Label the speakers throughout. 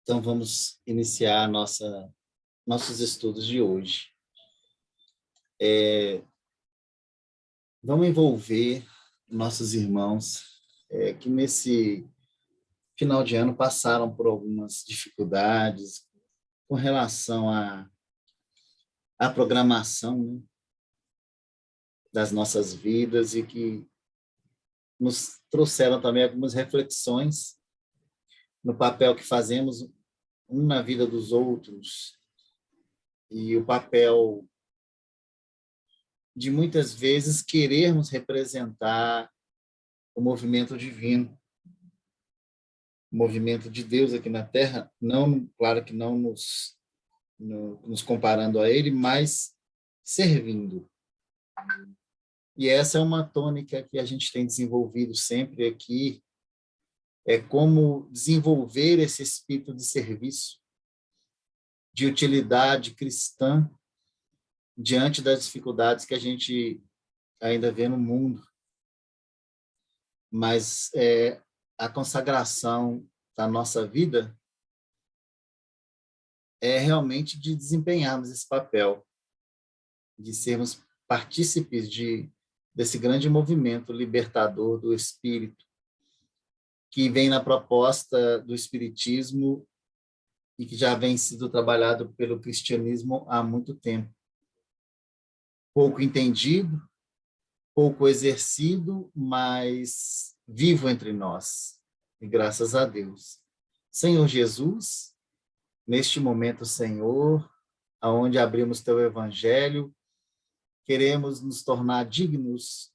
Speaker 1: Então, vamos iniciar nossos estudos de hoje. Vamos envolver nossos irmãos que nesse final de ano passaram por algumas dificuldades com relação à programação, né, das nossas vidas e que nos trouxeram também algumas reflexões no papel que fazemos um na vida dos outros e o papel de muitas vezes querermos representar o movimento divino, o movimento de Deus aqui na Terra, não, claro que não nos comparando a ele, mas servindo. E essa é uma tônica que a gente tem desenvolvido sempre aqui, é como desenvolver esse espírito de serviço, de utilidade cristã, diante das dificuldades que a gente ainda vê no mundo. Mas a consagração da nossa vida é realmente de desempenharmos esse papel, de sermos partícipes desse grande movimento libertador do Espírito, que vem na proposta do Espiritismo e que já vem sido trabalhado pelo cristianismo há muito tempo. Pouco entendido, pouco exercido, mas vivo entre nós. E graças a Deus. Senhor Jesus, neste momento, Senhor, aonde abrimos teu evangelho, queremos nos tornar dignos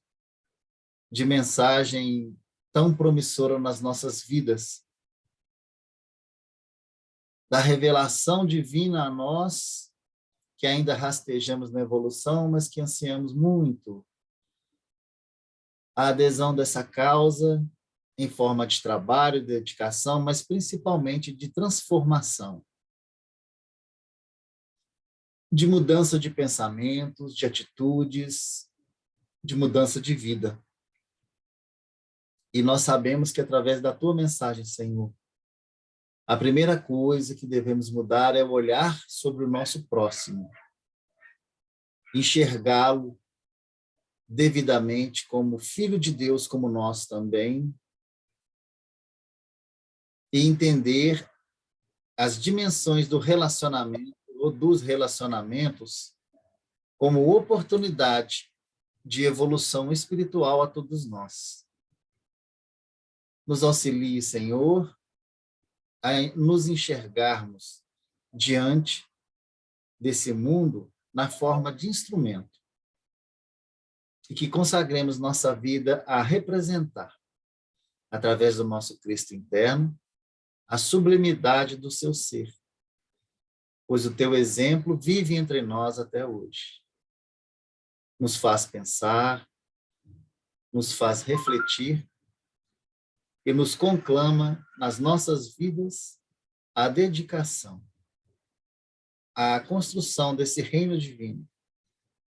Speaker 1: de mensagem tão promissora nas nossas vidas, da revelação divina a nós, que ainda rastejamos na evolução, mas que ansiamos muito a adesão dessa causa em forma de trabalho, de dedicação, mas principalmente de transformação, de mudança de pensamentos, de atitudes, de mudança de vida. E nós sabemos que através da tua mensagem, Senhor, a primeira coisa que devemos mudar é o olhar sobre o nosso próximo, enxergá-lo devidamente como filho de Deus, como nós também, e entender as dimensões do relacionamento ou dos relacionamentos como oportunidade de evolução espiritual a todos nós. Nos auxilie, Senhor, a nos enxergarmos diante desse mundo na forma de instrumento e que consagremos nossa vida a representar, através do nosso Cristo interno, a sublimidade do seu ser, pois o teu exemplo vive entre nós até hoje. Nos faz pensar, nos faz refletir e nos conclama nas nossas vidas a dedicação, à construção desse reino divino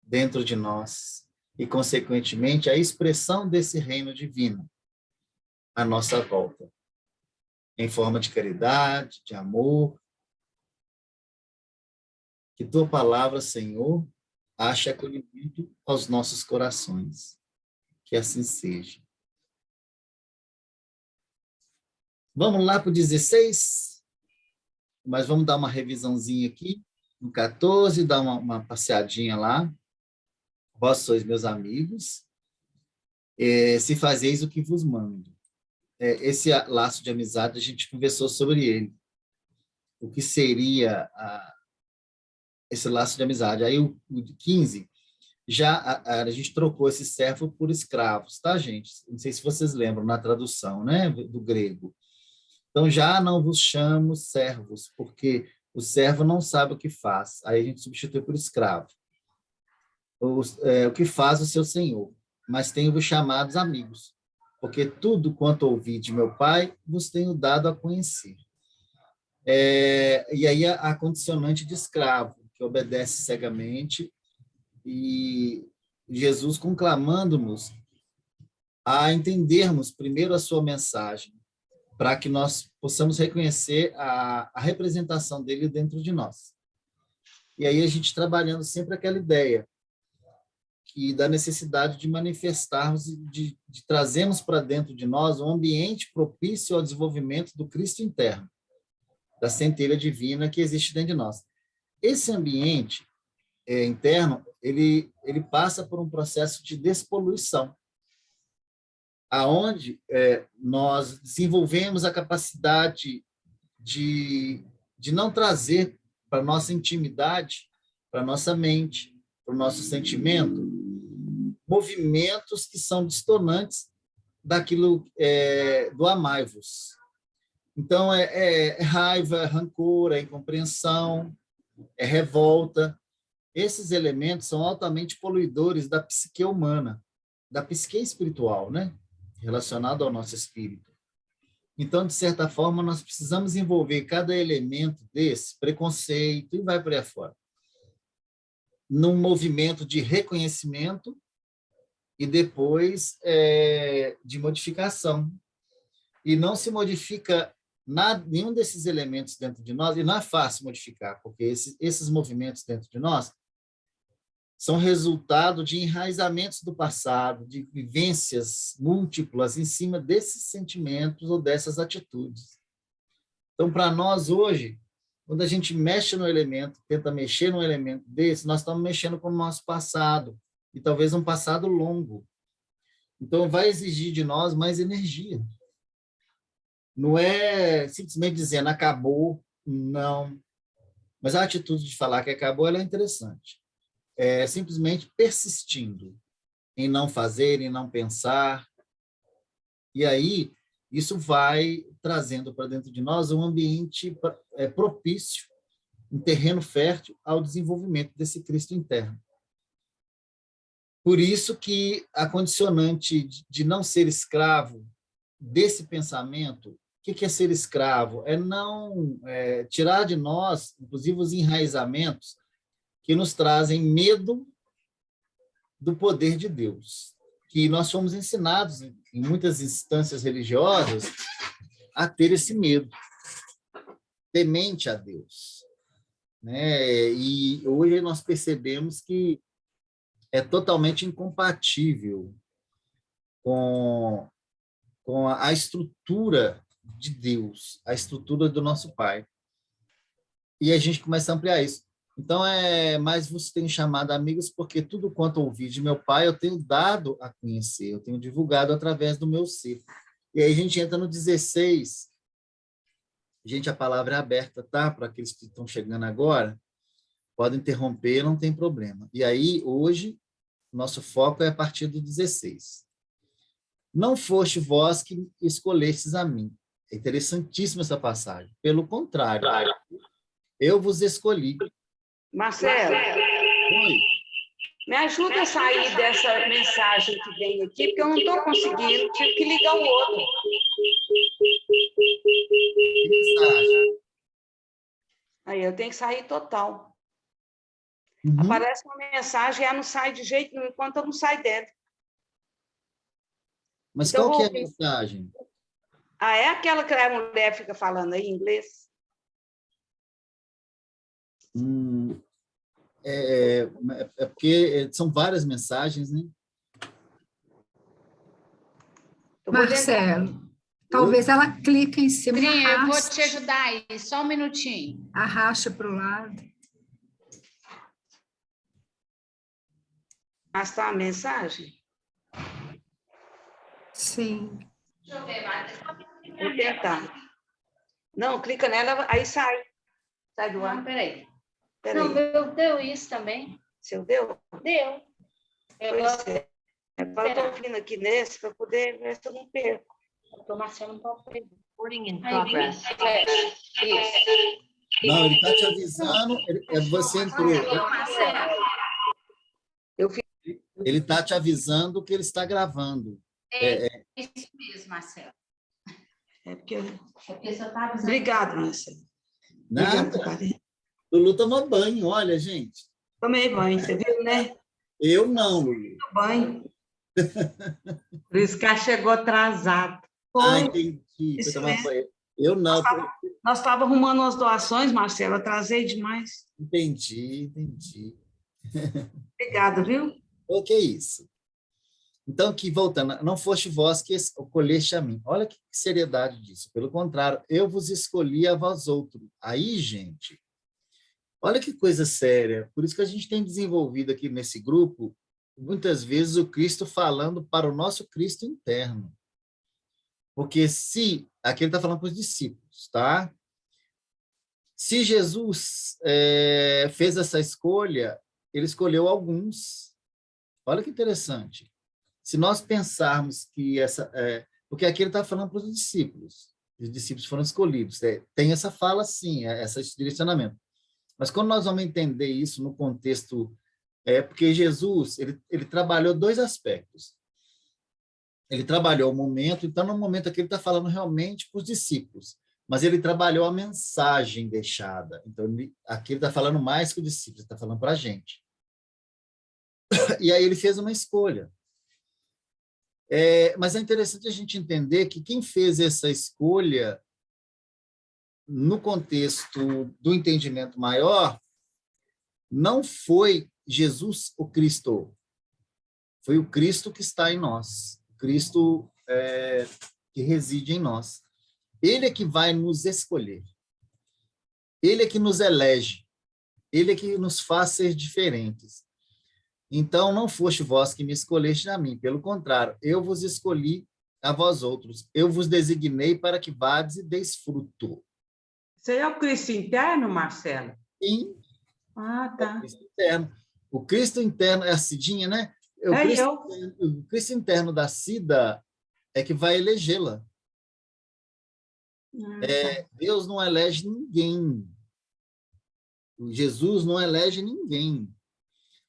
Speaker 1: dentro de nós e, consequentemente, a expressão desse reino divino à nossa volta, em forma de caridade, de amor. Que tua palavra, Senhor, ache acolhimento aos nossos corações. Que assim seja. Vamos lá para o 16, mas vamos dar uma revisãozinha aqui. No 14, dar uma passeadinha lá. Vós sois meus amigos, se fazeis o que vos mando. Esse laço de amizade, a gente conversou sobre ele. O que seria esse laço de amizade? Aí o 15, já a gente trocou esse servo por escravos, tá, gente? Não sei se vocês lembram na tradução, né, do grego. Então, já não vos chamo servos, porque o servo não sabe o que faz. Aí a gente substitui por escravo. O que faz o seu senhor, mas tenho-vos chamados amigos, porque tudo quanto ouvi de meu pai vos tenho dado a conhecer. E aí a condicionante de escravo, que obedece cegamente, e Jesus conclamando-nos a entendermos primeiro a sua mensagem, para que nós possamos reconhecer a representação dele dentro de nós. E aí a gente trabalhando sempre aquela ideia que da necessidade de manifestarmos, de trazermos para dentro de nós um ambiente propício ao desenvolvimento do Cristo interno, da centelha divina que existe dentro de nós. Esse ambiente interno, ele passa por um processo de despoluição, aonde nós desenvolvemos a capacidade de não trazer para a nossa intimidade, para a nossa mente, para o nosso sentimento, movimentos que são distonantes daquilo do amai-vos. Então, é raiva, é rancor, é incompreensão, é revolta. Esses elementos são altamente poluidores da psique humana, da psique espiritual, né? Relacionado ao nosso espírito. Então, de certa forma, nós precisamos envolver cada elemento desse, preconceito, e vai por aí afora, num movimento de reconhecimento e depois de modificação. E não se modifica nenhum desses elementos dentro de nós, e não é fácil modificar, porque esses movimentos dentro de nós são resultado de enraizamentos do passado, de vivências múltiplas em cima desses sentimentos ou dessas atitudes. Então, para nós hoje, quando a gente mexe no elemento, tenta mexer num elemento desse, nós estamos mexendo com o nosso passado, e talvez um passado longo. Então, vai exigir de nós mais energia. Não é simplesmente dizendo acabou, não. Mas a atitude de falar que acabou, ela é interessante. É simplesmente persistindo em não fazer, em não pensar. E aí, isso vai trazendo para dentro de nós um ambiente propício, um terreno fértil ao desenvolvimento desse Cristo interno. Por isso que a condicionante de não ser escravo desse pensamento, o que é ser escravo? É não tirar de nós, inclusive, os enraizamentos que nos trazem medo do poder de Deus, que nós fomos ensinados, em muitas instâncias religiosas, a ter esse medo, temente a Deus. Né? E hoje nós percebemos que é totalmente incompatível com a estrutura de Deus, a estrutura do nosso Pai. E a gente começa a ampliar isso. Então, mas você tem chamado amigos, porque tudo quanto ouvi de meu Pai, eu tenho dado a conhecer, eu tenho divulgado através do meu ser. E aí a gente entra no 16. Gente, a palavra é aberta, tá? Para aqueles que estão chegando agora, podem interromper, não tem problema. E aí, hoje, nosso foco é a partir do 16. Não foste vós que escolhestes a mim. É interessantíssima essa passagem. Pelo contrário, eu vos escolhi.
Speaker 2: Marcelo,
Speaker 1: Oi.
Speaker 2: me ajuda a sair dessa mensagem que vem aqui, porque eu não estou conseguindo, tive que ligar o outro.
Speaker 1: Que mensagem?
Speaker 2: Aí eu tenho que sair total.
Speaker 1: Uhum.
Speaker 2: Aparece uma mensagem e ela não sai de jeito nenhum, enquanto eu não saio dela.
Speaker 1: Mas
Speaker 2: Então,
Speaker 1: qual que é a mensagem?
Speaker 2: Ah, é aquela que a mulher fica falando aí em inglês?
Speaker 1: É porque são várias mensagens, né?
Speaker 3: Marcelo, talvez ela clique em cima,
Speaker 4: Trinha, eu vou
Speaker 3: arraste,
Speaker 4: te ajudar aí, só um minutinho.
Speaker 3: arraste para o lado.
Speaker 2: Arrastar a mensagem?
Speaker 3: Sim.
Speaker 4: Deixa eu ver,
Speaker 2: Vou tentar. Não, clica nela, aí sai. Sai do ar.
Speaker 4: Peraí.
Speaker 2: Peraí.
Speaker 4: Não, meu deu isso também.
Speaker 2: Seu deu?
Speaker 4: Deu.
Speaker 2: Pois é. Agora eu estou vindo aqui nesse para poder ver se eu não perco.
Speaker 4: O Marcelo não pode perder.
Speaker 5: Recording in
Speaker 4: Aí,
Speaker 5: progress.
Speaker 4: Isso.
Speaker 1: Não, ele está te avisando, você entrou.
Speaker 4: Marcelo.
Speaker 1: Ele está te avisando que ele está gravando.
Speaker 4: É isso mesmo, Marcelo.
Speaker 2: É porque...
Speaker 4: É porque você tá avisando.
Speaker 2: Obrigada, Marcelo.
Speaker 1: Nada.
Speaker 2: Obrigada, Karine.
Speaker 1: Lulu tomou banho, olha, gente.
Speaker 2: Tomei banho, você viu, né?
Speaker 1: Eu não, Lulu.
Speaker 2: Banho.
Speaker 5: Por isso que ela chegou atrasada.
Speaker 2: Foi,
Speaker 1: Entendi. Foi
Speaker 2: isso
Speaker 1: tomar
Speaker 2: mesmo.
Speaker 1: banho. Eu não.
Speaker 2: Nós estávamos arrumando umas doações, Marcelo, atrasei demais.
Speaker 1: Entendi.
Speaker 2: Obrigada, viu?
Speaker 1: O que é isso? Então, que voltando, não foste vós que escolheste a mim. Olha que seriedade disso. Pelo contrário, eu vos escolhi a vós outros. Aí, gente, olha que coisa séria. Por isso que a gente tem desenvolvido aqui nesse grupo, muitas vezes, o Cristo falando para o nosso Cristo interno. Porque se, aqui ele está falando para os discípulos, tá? Se Jesus fez essa escolha, ele escolheu alguns. Olha que interessante. Se nós pensarmos que porque aqui ele está falando para os discípulos foram escolhidos. Tem essa fala, sim, esse direcionamento. Mas quando nós vamos entender isso no contexto, porque Jesus, ele trabalhou dois aspectos. Ele trabalhou o momento, então no momento aqui ele está falando realmente para os discípulos, mas ele trabalhou a mensagem deixada. Então, aqui ele está falando mais que os discípulos, ele está falando para a gente. E aí ele fez uma escolha. Mas é interessante a gente entender que quem fez essa escolha, no contexto do entendimento maior, não foi Jesus o Cristo, foi o Cristo que está em nós, o Cristo que reside em nós. Ele é que vai nos escolher, ele é que nos elege, ele é que nos faz ser diferentes. Então, não foste vós que me escolheste a mim, pelo contrário, eu vos escolhi a vós outros, eu vos designei para que vades e deis fruto.
Speaker 2: Isso aí é o Cristo interno, Marcelo?
Speaker 1: Sim.
Speaker 2: Ah, tá.
Speaker 1: O Cristo interno. O Cristo interno é a Cidinha, né? O Cristo interno da Cida é que vai elegê-la. Deus não elege ninguém. Jesus não elege ninguém.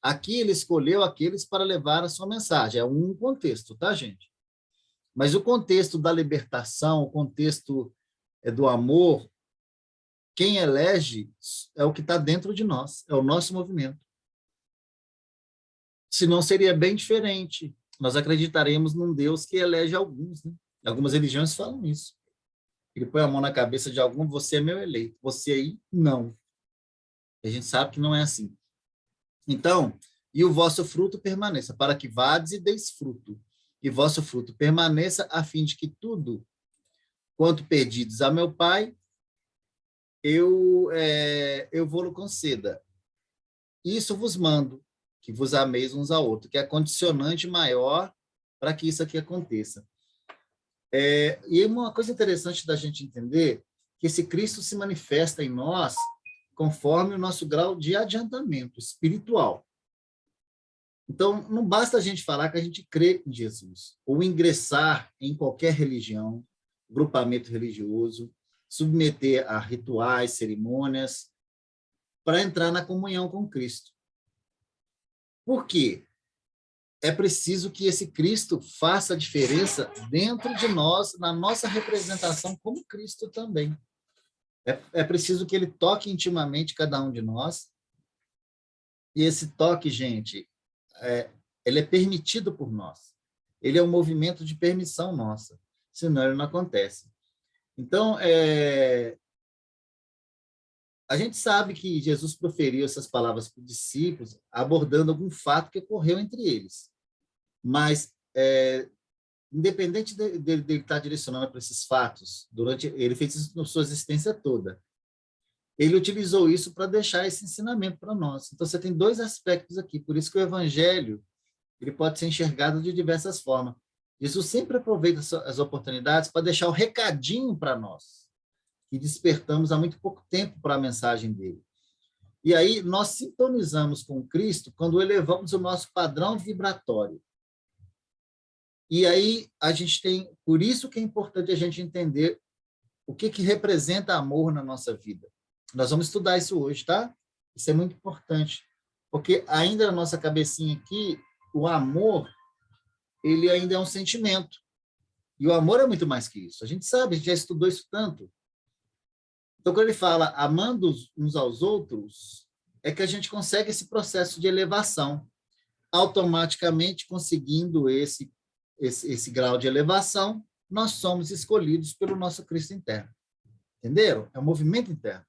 Speaker 1: Aqui ele escolheu aqueles para levar a sua mensagem. É um contexto, tá, gente? Mas o contexto da libertação, o contexto do amor, quem elege é o que está dentro de nós, é o nosso movimento. Senão seria bem diferente. Nós acreditaremos num Deus que elege alguns, né? Algumas religiões falam isso. Ele põe a mão na cabeça de algum, você é meu eleito. Você aí, não. A gente sabe que não é assim. Então, e o vosso fruto permaneça, para que vades e deis fruto. E vosso fruto permaneça, a fim de que tudo quanto pedides a meu Pai, eu vou-lo conceda. Isso vos mando, que vos ameis uns ao outros, que é a condicionante maior para que isso aqui aconteça. E uma coisa interessante da gente entender, que esse Cristo se manifesta em nós conforme o nosso grau de adiantamento espiritual. Então, não basta a gente falar que a gente crê em Jesus, ou ingressar em qualquer religião, grupamento religioso, submeter a rituais, cerimônias, para entrar na comunhão com Cristo. Por quê? É preciso que esse Cristo faça a diferença dentro de nós, na nossa representação como Cristo também. É preciso que ele toque intimamente cada um de nós. E esse toque, gente, ele é permitido por nós. Ele é um movimento de permissão nossa, senão ele não acontece. Então, a gente sabe que Jesus proferiu essas palavras para os discípulos, abordando algum fato que ocorreu entre eles. Mas, independente dele estar direcionando para esses fatos, ele fez isso na sua existência toda. Ele utilizou isso para deixar esse ensinamento para nós. Então, você tem dois aspectos aqui. Por isso que o evangelho ele pode ser enxergado de diversas formas. Jesus sempre aproveita as oportunidades para deixar o recadinho para nós, que despertamos há muito pouco tempo para a mensagem dele. E aí, nós sintonizamos com Cristo quando elevamos o nosso padrão vibratório. E aí, a gente tem... Por isso que é importante a gente entender o que representa amor na nossa vida. Nós vamos estudar isso hoje, tá? Isso é muito importante. Porque ainda na nossa cabecinha aqui, o amor, ele ainda é um sentimento. E o amor é muito mais que isso. A gente sabe, a gente já estudou isso tanto. Então, quando ele fala amando uns aos outros, é que a gente consegue esse processo de elevação. Automaticamente conseguindo esse grau de elevação, nós somos escolhidos pelo nosso Cristo interno. Entenderam? É um movimento interno.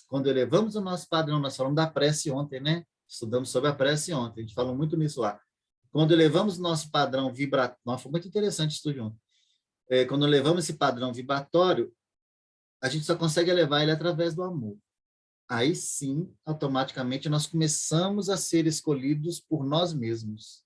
Speaker 1: Quando elevamos o nosso padrão, nós falamos da prece ontem, né? Estudamos sobre a prece ontem, a gente falou muito nisso lá. Quando elevamos o nosso padrão vibratório, foi muito interessante isso ontem. Quando elevamos esse padrão vibratório, a gente só consegue elevar ele através do amor. Aí sim, automaticamente, nós começamos a ser escolhidos por nós mesmos.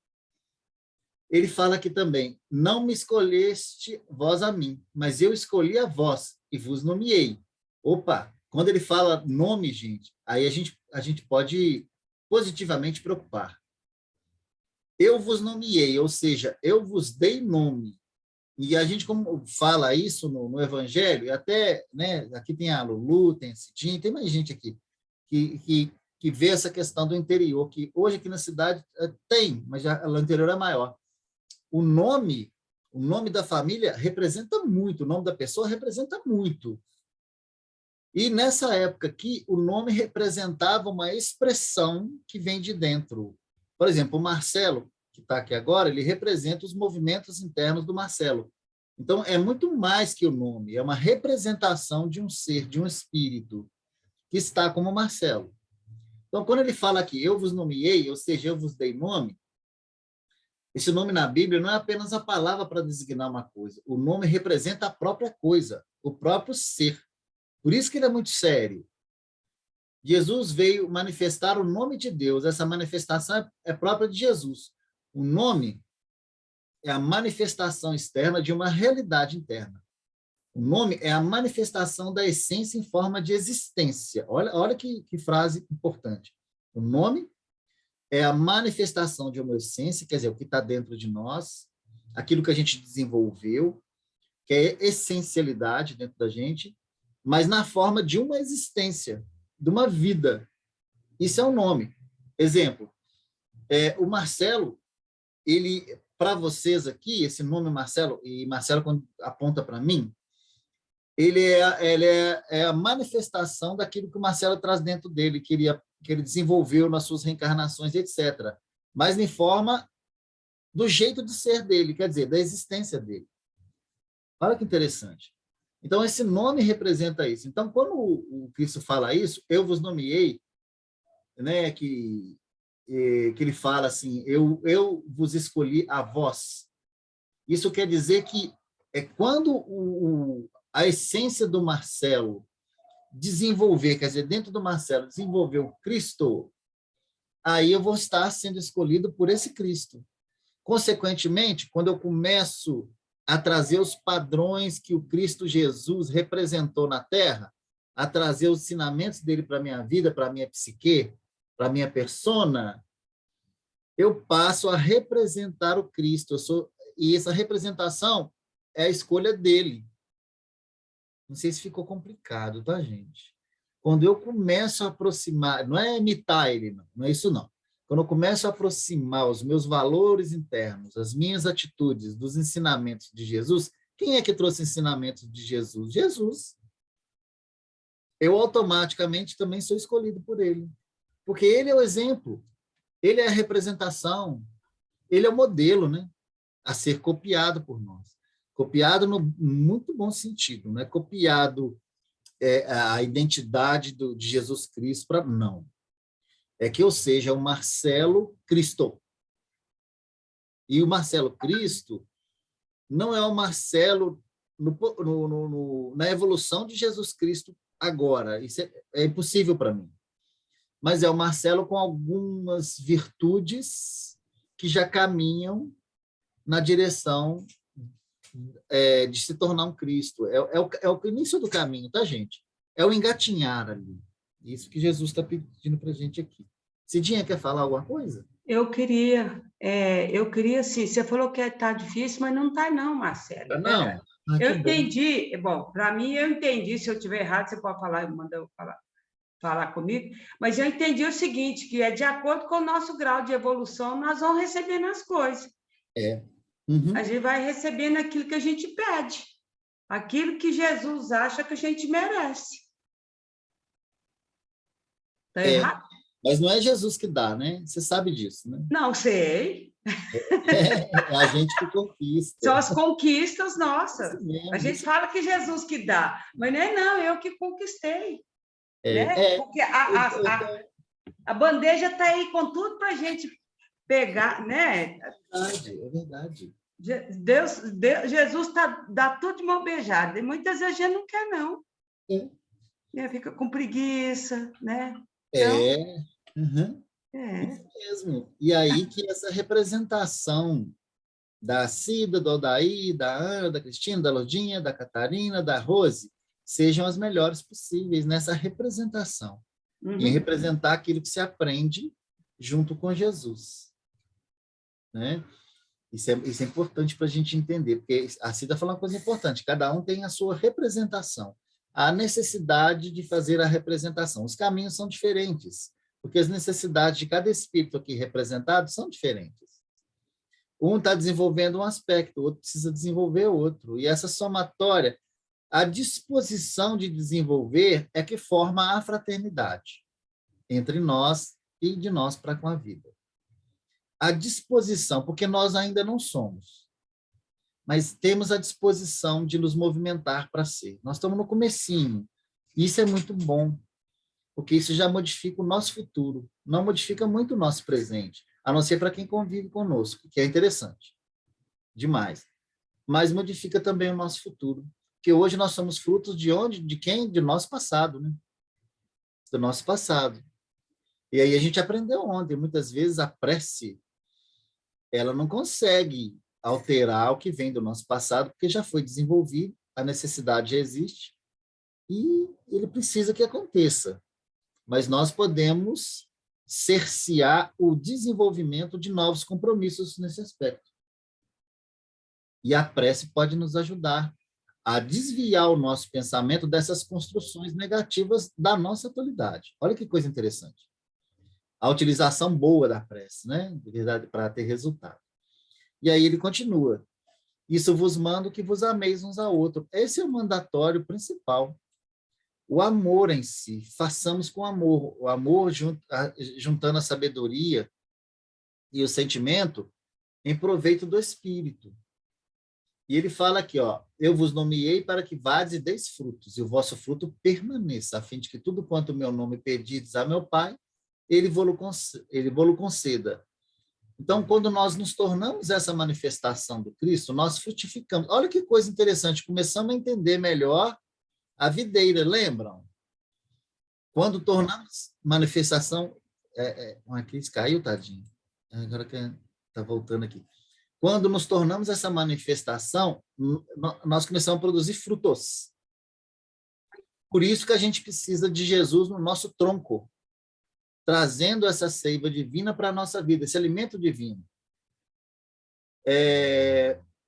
Speaker 1: Ele fala aqui também, não me escolheste vós a mim, mas eu escolhi a vós e vos nomeei. Opa, quando ele fala nome, gente, aí a gente pode positivamente preocupar. Eu vos nomeei, ou seja, eu vos dei nome. E a gente, como fala isso no Evangelho, até, né, aqui tem a Lulu, tem a Cidinha, tem mais gente aqui, que vê essa questão do interior, que hoje aqui na cidade tem, mas já, no interior é maior. O nome da família representa muito, o nome da pessoa representa muito. E nessa época aqui, o nome representava uma expressão que vem de dentro. Por exemplo, o Marcelo, que está aqui agora, ele representa os movimentos internos do Marcelo. Então, é muito mais que o nome, é uma representação de um ser, de um espírito, que está como Marcelo. Então, quando ele fala aqui, eu vos nomeei, ou seja, eu vos dei nome, esse nome na Bíblia não é apenas a palavra para designar uma coisa, o nome representa a própria coisa, o próprio ser. Por isso que ele é muito sério. Jesus veio manifestar o nome de Deus, essa manifestação é própria de Jesus. O nome é a manifestação externa de uma realidade interna. O nome é a manifestação da essência em forma de existência. Olha que frase importante. O nome é a manifestação de uma essência, quer dizer, o que está dentro de nós, aquilo que a gente desenvolveu, que é essencialidade dentro da gente, mas na forma de uma existência, de uma vida. Isso é o nome. Exemplo, o Marcelo, ele, para vocês aqui, esse nome Marcelo, e Marcelo quando aponta para mim, ele é a manifestação daquilo que o Marcelo traz dentro dele, que ele desenvolveu nas suas reencarnações, etc. Mas em forma do jeito de ser dele, quer dizer, da existência dele. Olha que interessante. Então, esse nome representa isso. Então, quando o Cristo fala isso, eu vos nomeei, né, que ele fala assim, eu vos escolhi a vós. Isso quer dizer que quando a essência do Marcelo desenvolver, quer dizer, dentro do Marcelo, desenvolver o Cristo, aí eu vou estar sendo escolhido por esse Cristo. Consequentemente, quando eu começo a trazer os padrões que o Cristo Jesus representou na Terra, a trazer os ensinamentos dele para a minha vida, para a minha psique, para a minha persona, eu passo a representar o Cristo. E essa representação é a escolha dele. Não sei se ficou complicado, tá, gente? Quando eu começo a aproximar, não é imitar ele, não é isso, não. Quando eu começo a aproximar os meus valores internos, as minhas atitudes dos ensinamentos de Jesus, quem é que trouxe ensinamentos de Jesus? Jesus. Eu automaticamente também sou escolhido por ele. Porque ele é o exemplo, ele é a representação, ele é o modelo, né? A ser copiado por nós. Copiado no muito bom sentido, não é copiado a identidade de Jesus Cristo, não. É que eu seja o Marcelo Cristo. E o Marcelo Cristo não é o Marcelo na evolução de Jesus Cristo agora. Isso é impossível para mim. Mas é o Marcelo com algumas virtudes que já caminham na direção de se tornar um Cristo. É o início do caminho, tá, gente? É o engatinhar ali. Isso que Jesus está pedindo para a gente aqui. Cidinha, quer falar alguma coisa?
Speaker 2: Eu queria, sim. Você falou que está difícil, mas não está, não, Marcelo.
Speaker 1: Não.
Speaker 2: Eu entendi. Bom, para mim, eu entendi. Se eu estiver errado, você pode falar, manda eu falar comigo. Mas eu entendi o seguinte, que é de acordo com o nosso grau de evolução, nós vamos recebendo as coisas.
Speaker 1: Uhum.
Speaker 2: A gente vai recebendo aquilo que a gente pede, aquilo que Jesus acha que a gente merece. Está errado?
Speaker 1: Mas não é Jesus que dá, né? Você sabe disso, né?
Speaker 2: Não, sei.
Speaker 1: É a gente que conquista.
Speaker 2: São as conquistas nossas.
Speaker 1: Isso mesmo,
Speaker 2: A gente fala que Jesus que dá, mas não é não, eu que conquistei. Né? Porque a bandeja está aí com tudo para a gente pegar, né?
Speaker 1: É verdade.
Speaker 2: Jesus dá tudo de mão beijada, e muitas vezes a gente não quer, não. Né? Fica com preguiça, né? Então,
Speaker 1: Isso mesmo. E aí que essa representação da Cida, do Aldair, da Ana, da Cristina, da Lodinha, da Catarina, da Rose, sejam as melhores possíveis nessa representação. Em representar aquilo que se aprende junto com Jesus. Né? Isso é importante para a gente entender, porque a Cida falou uma coisa importante, cada um tem a sua representação. A necessidade de fazer a representação. Os caminhos são diferentes, porque as necessidades de cada espírito aqui representado são diferentes. Um está desenvolvendo um aspecto, o outro precisa desenvolver outro. E essa somatória, a disposição de desenvolver é que forma a fraternidade entre nós e de nós para com a vida. A disposição, porque nós ainda não somos, mas temos a disposição de nos movimentar para ser. Nós estamos no comecinho. Isso é muito bom, porque isso já modifica o nosso futuro, não modifica muito o nosso presente, a não ser para quem convive conosco, que é interessante, demais. Mas modifica também o nosso futuro, porque hoje nós somos frutos de onde? De quem? De nosso passado, né? Do nosso passado. E aí a gente aprendeu ontem, muitas vezes a prece, ela não consegue alterar o que vem do nosso passado, porque já foi desenvolvido, a necessidade já existe, e ele precisa que aconteça. Mas nós podemos cercear o desenvolvimento de novos compromissos nesse aspecto. E a prece pode nos ajudar a desviar o nosso pensamento dessas construções negativas da nossa atualidade. Olha que coisa interessante. A utilização boa da prece, né? De verdade, para ter resultado. E aí ele continua. Isso vos mando que vos ameis uns a outros. Esse é o mandatório principal. O amor em si, façamos com amor. O amor juntando a sabedoria e o sentimento em proveito do espírito. E ele fala aqui, ó, eu vos nomeei para que vades e deis frutos, e o vosso fruto permaneça, a fim de que tudo quanto o meu nome pedides a meu Pai, ele vos conceda. Então, quando nós nos tornamos essa manifestação do Cristo, nós frutificamos. Olha que coisa interessante, começamos a entender melhor a videira, lembram? Quando tornamos manifestação... Uma crise caiu, tadinho. Agora que está voltando aqui. Quando nos tornamos essa manifestação, nós começamos a produzir frutos. Por isso que a gente precisa de Jesus no nosso tronco, trazendo essa seiva divina para a nossa vida, esse alimento divino.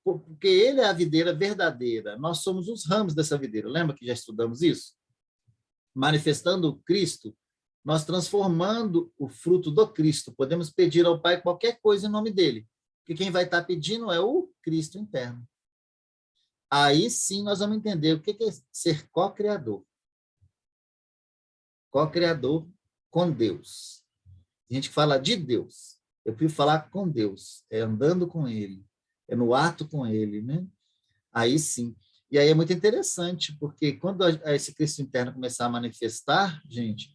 Speaker 1: Porque ele é a videira verdadeira, nós somos os ramos dessa videira. Lembra que já estudamos isso? Manifestando o Cristo, nós transformando o fruto do Cristo. Podemos pedir ao Pai qualquer coisa em nome dele, porque quem vai estar pedindo é o Cristo interno. Aí sim nós vamos entender o que é ser co-criador. Co-criador com Deus. A gente fala de Deus. Eu prefiro falar com Deus. É andando com Ele. É no ato com Ele, né? Aí sim. E aí é muito interessante, porque quando esse Cristo interno começar a manifestar, gente,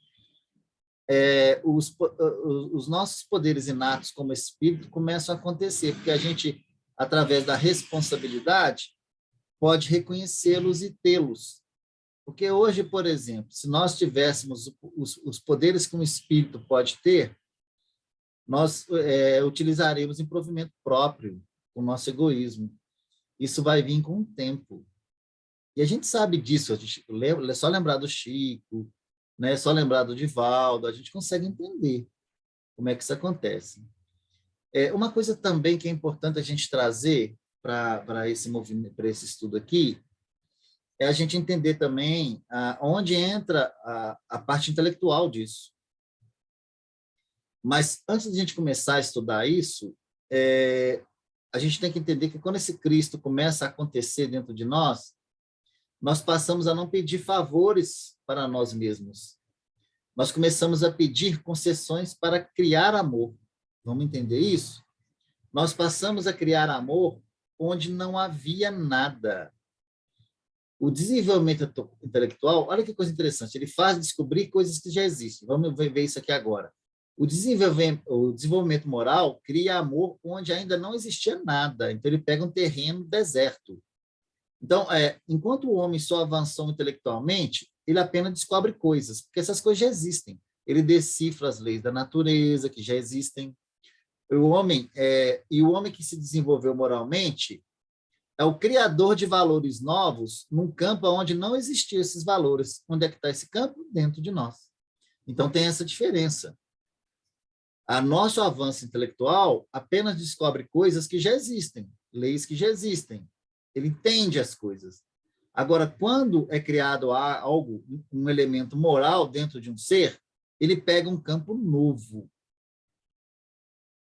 Speaker 1: os nossos poderes inatos como espírito começam a acontecer, porque a gente, através da responsabilidade, pode reconhecê-los e tê-los. Porque hoje, por exemplo, se nós tivéssemos os poderes que um espírito pode ter, nós utilizaremos em provimento próprio, o nosso egoísmo. Isso vai vir com o tempo. E a gente sabe disso, é só lembrar do Chico, né? É só lembrar do Divaldo, a gente consegue entender como é que isso acontece. Uma coisa também que é importante a gente trazer para esse movimento, para esse estudo aqui, é a gente entender também onde entra a parte intelectual disso. Mas antes de a gente começar a estudar isso, a gente tem que entender que quando esse Cristo começa a acontecer dentro de nós passamos a não pedir favores para nós mesmos. Nós começamos a pedir concessões para criar amor. Vamos entender isso? Nós passamos a criar amor onde não havia nada. O desenvolvimento intelectual, olha que coisa interessante, ele faz descobrir coisas que já existem. Vamos ver isso aqui agora. O desenvolvimento moral cria amor onde ainda não existia nada. Então, ele pega um terreno deserto. Então, enquanto o homem só avançou intelectualmente, ele apenas descobre coisas, porque essas coisas já existem. Ele decifra as leis da natureza, que já existem. E o homem que se desenvolveu moralmente é o criador de valores novos num campo onde não existiam esses valores. Onde é que está esse campo? Dentro de nós. Então, tem essa diferença. A nosso avanço intelectual apenas descobre coisas que já existem, leis que já existem. Ele entende as coisas. Agora, quando é criado algo, um elemento moral dentro de um ser, ele pega um campo novo.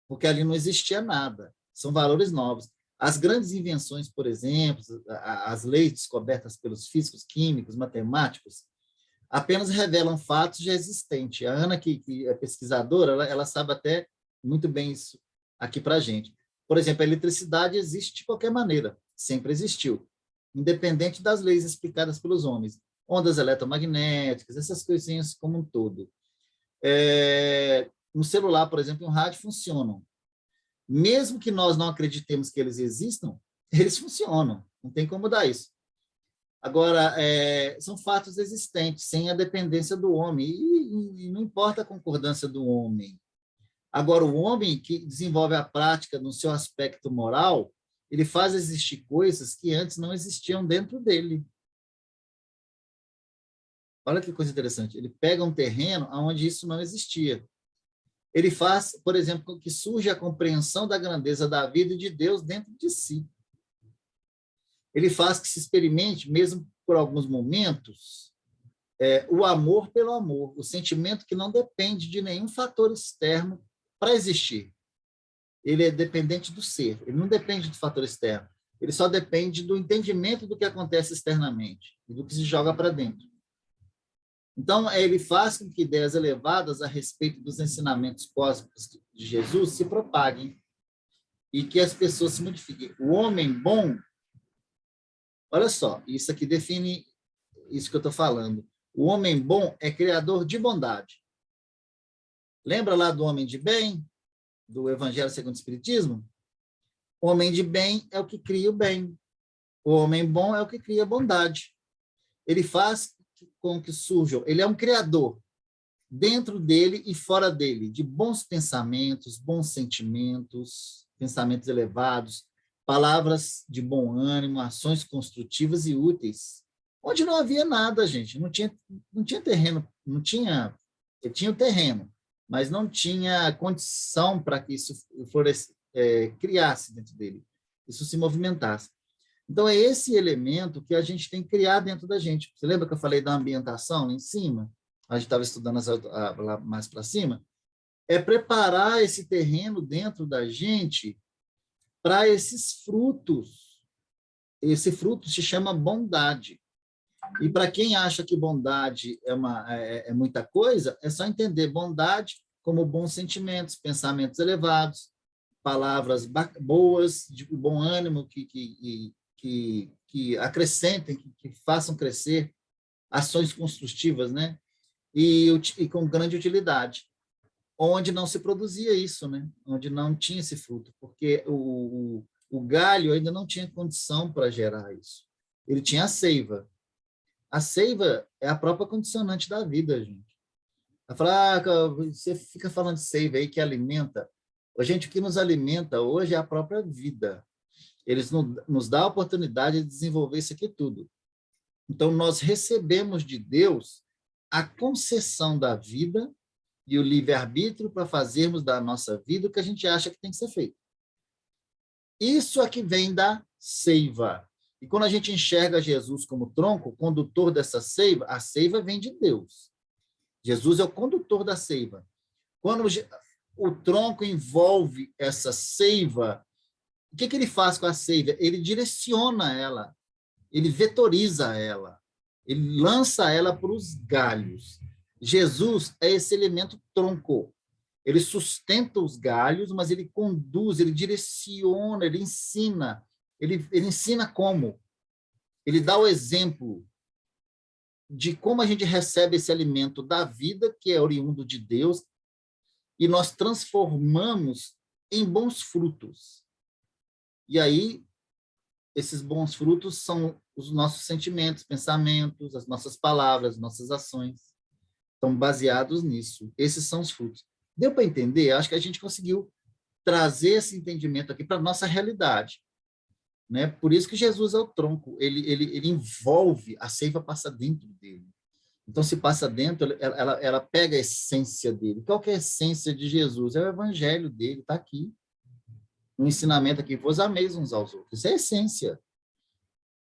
Speaker 1: Porque ali não existia nada. São valores novos. As grandes invenções, por exemplo, as leis descobertas pelos físicos, químicos, matemáticos, apenas revelam fatos já existentes. A Ana, que é pesquisadora, ela sabe até muito bem isso aqui para a gente. Por exemplo, a eletricidade existe de qualquer maneira, sempre existiu, independente das leis explicadas pelos homens. Ondas eletromagnéticas, essas coisinhas como um todo. Um celular, por exemplo, e um rádio funcionam. Mesmo que nós não acreditemos que eles existam, eles funcionam, não tem como mudar isso. Agora, são fatos existentes, sem a dependência do homem, e não importa a concordância do homem. Agora, o homem que desenvolve a prática no seu aspecto moral, ele faz existir coisas que antes não existiam dentro dele. Olha que coisa interessante. Ele pega um terreno onde isso não existia. Ele faz, por exemplo, com que surja a compreensão da grandeza da vida e de Deus dentro de si. Ele faz que se experimente, mesmo por alguns momentos, o amor pelo amor, o sentimento que não depende de nenhum fator externo para existir. Ele é dependente do ser, ele não depende do fator externo, ele só depende do entendimento do que acontece externamente e do que se joga para dentro. Então, ele faz com que ideias elevadas a respeito dos ensinamentos cósmicos de Jesus se propaguem e que as pessoas se modifiquem. O homem bom, olha só, isso aqui define isso que eu estou falando. O homem bom é criador de bondade. Lembra lá do homem de bem, do Evangelho segundo o Espiritismo? O homem de bem é o que cria o bem. O homem bom é o que cria a bondade. Ele faz com que surjam, ele é um criador, dentro dele e fora dele, de bons pensamentos, bons sentimentos, pensamentos elevados, palavras de bom ânimo, ações construtivas e úteis, onde não havia nada, gente, não tinha terreno, tinha o terreno, mas não tinha condição para que isso criasse dentro dele, isso se movimentasse. Então, é esse elemento que a gente tem que criar dentro da gente. Você lembra que eu falei da ambientação lá em cima? A gente estava estudando lá mais para cima. É preparar esse terreno dentro da gente para esses frutos. Esse fruto se chama bondade. E para quem acha que bondade é muita coisa, é só entender bondade como bons sentimentos, pensamentos elevados, palavras boas, de bom ânimo, que acrescentem, que façam crescer, ações construtivas, né? E com grande utilidade, onde não se produzia isso, né? Onde não tinha esse fruto, porque o galho ainda não tinha condição para gerar isso. Ele tinha a seiva. A seiva é a própria condicionante da vida, gente. Ela fala, você fica falando de seiva aí que alimenta. Gente, o que nos alimenta hoje é a própria vida. Eles nos dão a oportunidade de desenvolver isso aqui tudo. Então, nós recebemos de Deus a concessão da vida e o livre-arbítrio para fazermos da nossa vida o que a gente acha que tem que ser feito. Isso aqui vem da seiva. E quando a gente enxerga Jesus como tronco, condutor dessa seiva, a seiva vem de Deus. Jesus é o condutor da seiva. Quando o tronco envolve essa seiva, o que ele faz com a seiva? Ele direciona ela, ele vetoriza ela, ele lança ela para os galhos. Jesus é esse elemento tronco. Ele sustenta os galhos, mas ele conduz, ele direciona, ele ensina. Ele ensina como? Ele dá o exemplo de como a gente recebe esse alimento da vida, que é oriundo de Deus, e nós transformamos em bons frutos. E aí, esses bons frutos são os nossos sentimentos, pensamentos, as nossas palavras, nossas ações. Estão baseados nisso. Esses são os frutos. Deu para entender? Acho que a gente conseguiu trazer esse entendimento aqui para a nossa realidade. Né? Por isso que Jesus é o tronco. Ele envolve, a seiva passa dentro dele. Então, se passa dentro, ela pega a essência dele. Qual que é a essência de Jesus? É o evangelho dele, está aqui. Um ensinamento aqui, vos ameis uns aos outros. Isso é a essência.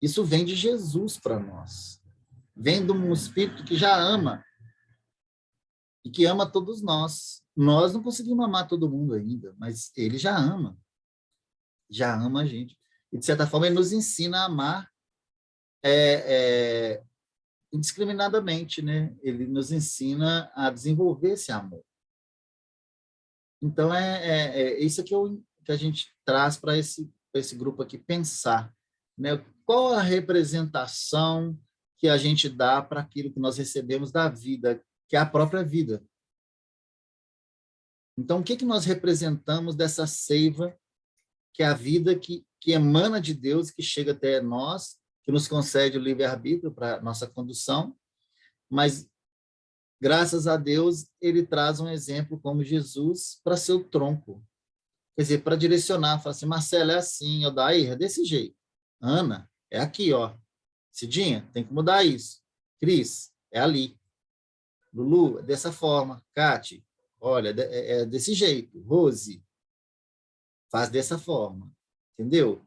Speaker 1: Isso vem de Jesus para nós. Vem de um Espírito que já ama e que ama todos nós. Nós não conseguimos amar todo mundo ainda, mas ele já ama a gente. E, de certa forma, ele nos ensina a amar indiscriminadamente, né? Ele nos ensina a desenvolver esse amor. Então, isso que a gente traz para esse grupo aqui pensar, né? Qual a representação que a gente dá para aquilo que nós recebemos da vida, que é a própria vida. Então, o que nós representamos dessa seiva, que é a vida que emana de Deus, que chega até nós, que nos concede o livre-arbítrio para nossa condução, mas, graças a Deus, ele traz um exemplo como Jesus para ser o tronco. Quer dizer, para direcionar, falar assim, Marcelo, é assim, Odair, é desse jeito. Ana, é aqui, ó. Cidinha, tem que mudar isso. Cris, é ali. Lulu, é dessa forma. Cate, olha, é desse jeito. Rose, faz dessa forma. Entendeu?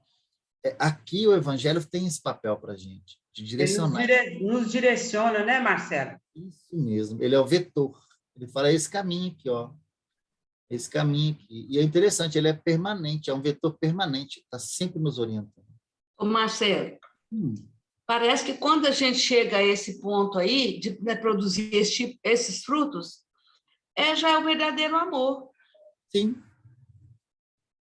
Speaker 1: Aqui o evangelho tem esse papel para a gente, de direcionar.
Speaker 2: Ele nos direciona, né, Marcelo?
Speaker 1: Isso mesmo, ele é o vetor. Ele fala esse caminho aqui, ó. Esse caminho aqui. E é interessante, ele é permanente, é um vetor permanente, está sempre nos orientando.
Speaker 5: Ô, Marcelo, parece que quando a gente chega a esse ponto aí, de produzir esses frutos, já é o verdadeiro amor.
Speaker 1: Sim.